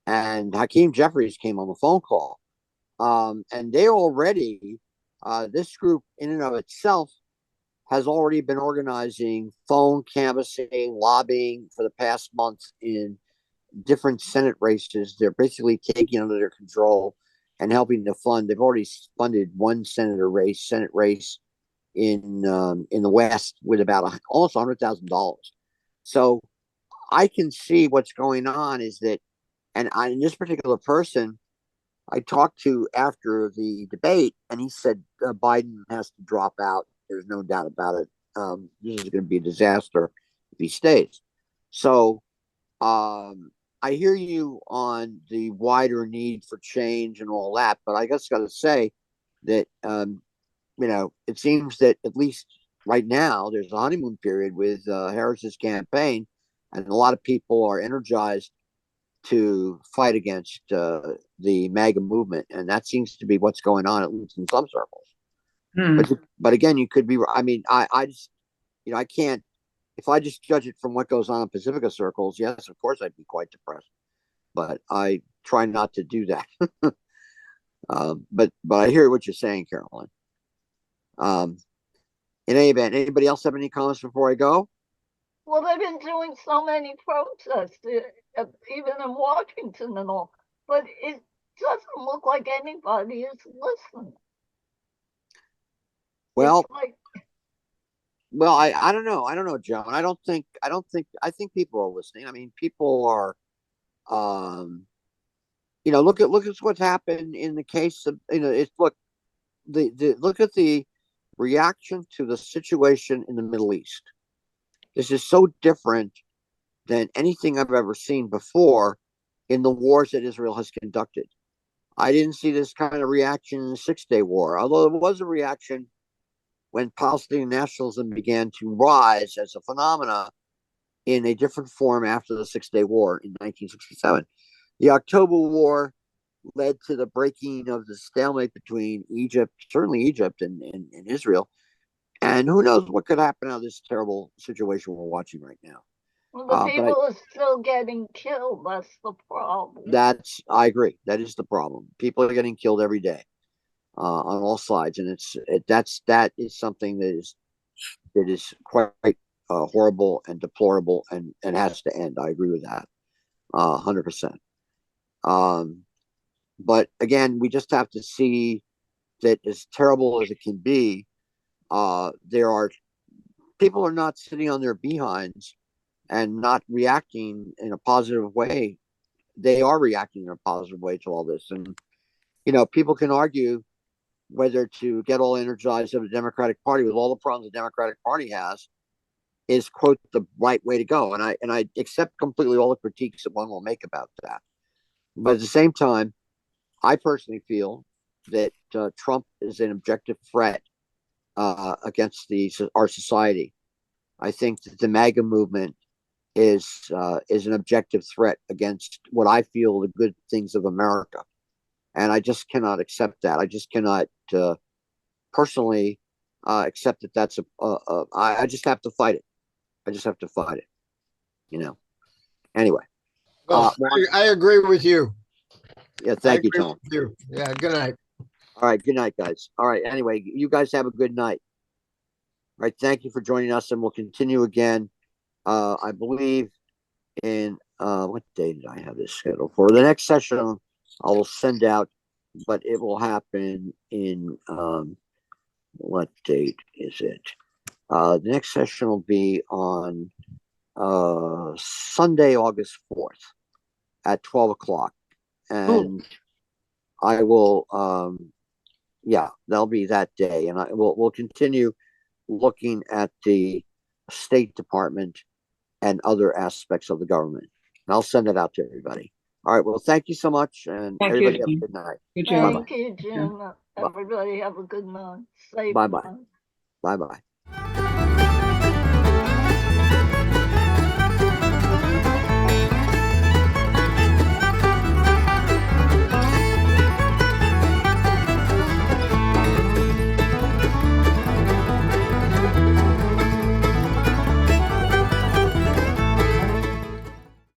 And Hakeem Jeffries came on the phone call. And they already, this group in and of itself has already been organizing phone canvassing, lobbying for the past month in different Senate races. They're basically taking under their control and helping to fund. They've already funded one Senate race in the West with about almost $100,000. So I can see what's going on is that, and this particular person I talked to after the debate, and he said Biden has to drop out. There's no doubt about it. This is going to be a disaster if he stays. So I hear you on the wider need for change and all that, but I just got to say that, it seems that at least right now there's a honeymoon period with Harris's campaign, and a lot of people are energized to fight against the MAGA movement, and that seems to be what's going on, at least in some circles. But again, you could be. I mean, I just, I can't. If I just judge it from what goes on in Pacifica circles, yes, of course, I'd be quite depressed. But I try not to do that. But I hear what you're saying, Carolyn. In any event, anybody else have any comments before I go? Well, they've been doing so many protests, even in Washington and all, but it doesn't look like anybody is listening. Well, like, I don't know, Joan. I think people are listening. I mean, people are, look at what's happened in the case of, look at the reaction to the situation in the Middle East. This is so different than anything I've ever seen before in the wars that Israel has conducted. I didn't see this kind of reaction in the Six-Day War, although there was a reaction when Palestinian nationalism began to rise as a phenomena in a different form after the Six-Day War in 1967. The October War led to the breaking of the stalemate between Egypt, certainly Egypt and Israel. And who knows what could happen out of this terrible situation we're watching right now. Well, the people are still getting killed. That's the problem. I agree. That is the problem. People are getting killed every day on all sides. And that is something that is quite horrible and deplorable and has to end. I agree with that 100%. But again, we just have to see that as terrible as it can be, people are not sitting on their behinds and not reacting in a positive way. They are reacting in a positive way to all this. And, people can argue whether to get all energized of the Democratic Party with all the problems the Democratic Party has is, quote, the right way to go. And I accept completely all the critiques that one will make about that. But at the same time, I personally feel that Trump is an objective threat against our society. I think that the MAGA movement is an objective threat against what I feel the good things of America, and I just cannot accept that. I just cannot personally accept that. That's I just have to fight it. I just have to fight it. Anyway, well, I agree with you. Yeah, thank you, Tom. Yeah, good night. All right, good night, guys. All right, anyway, you guys have a good night. All right, thank you for joining us, and we'll continue again. I believe in what day did I have this scheduled for? The next session I will send out, but it will happen in what date is it? The next session will be on Sunday, August 4th at 12 o'clock. And I will that'll be that day. And we'll continue looking at the State Department and other aspects of the government. And I'll send it out to everybody. All right. Well, thank you so much. And everybody have a good night. Thank you, Jim. Everybody have a good night. Safe Bye-bye. night. Bye-bye.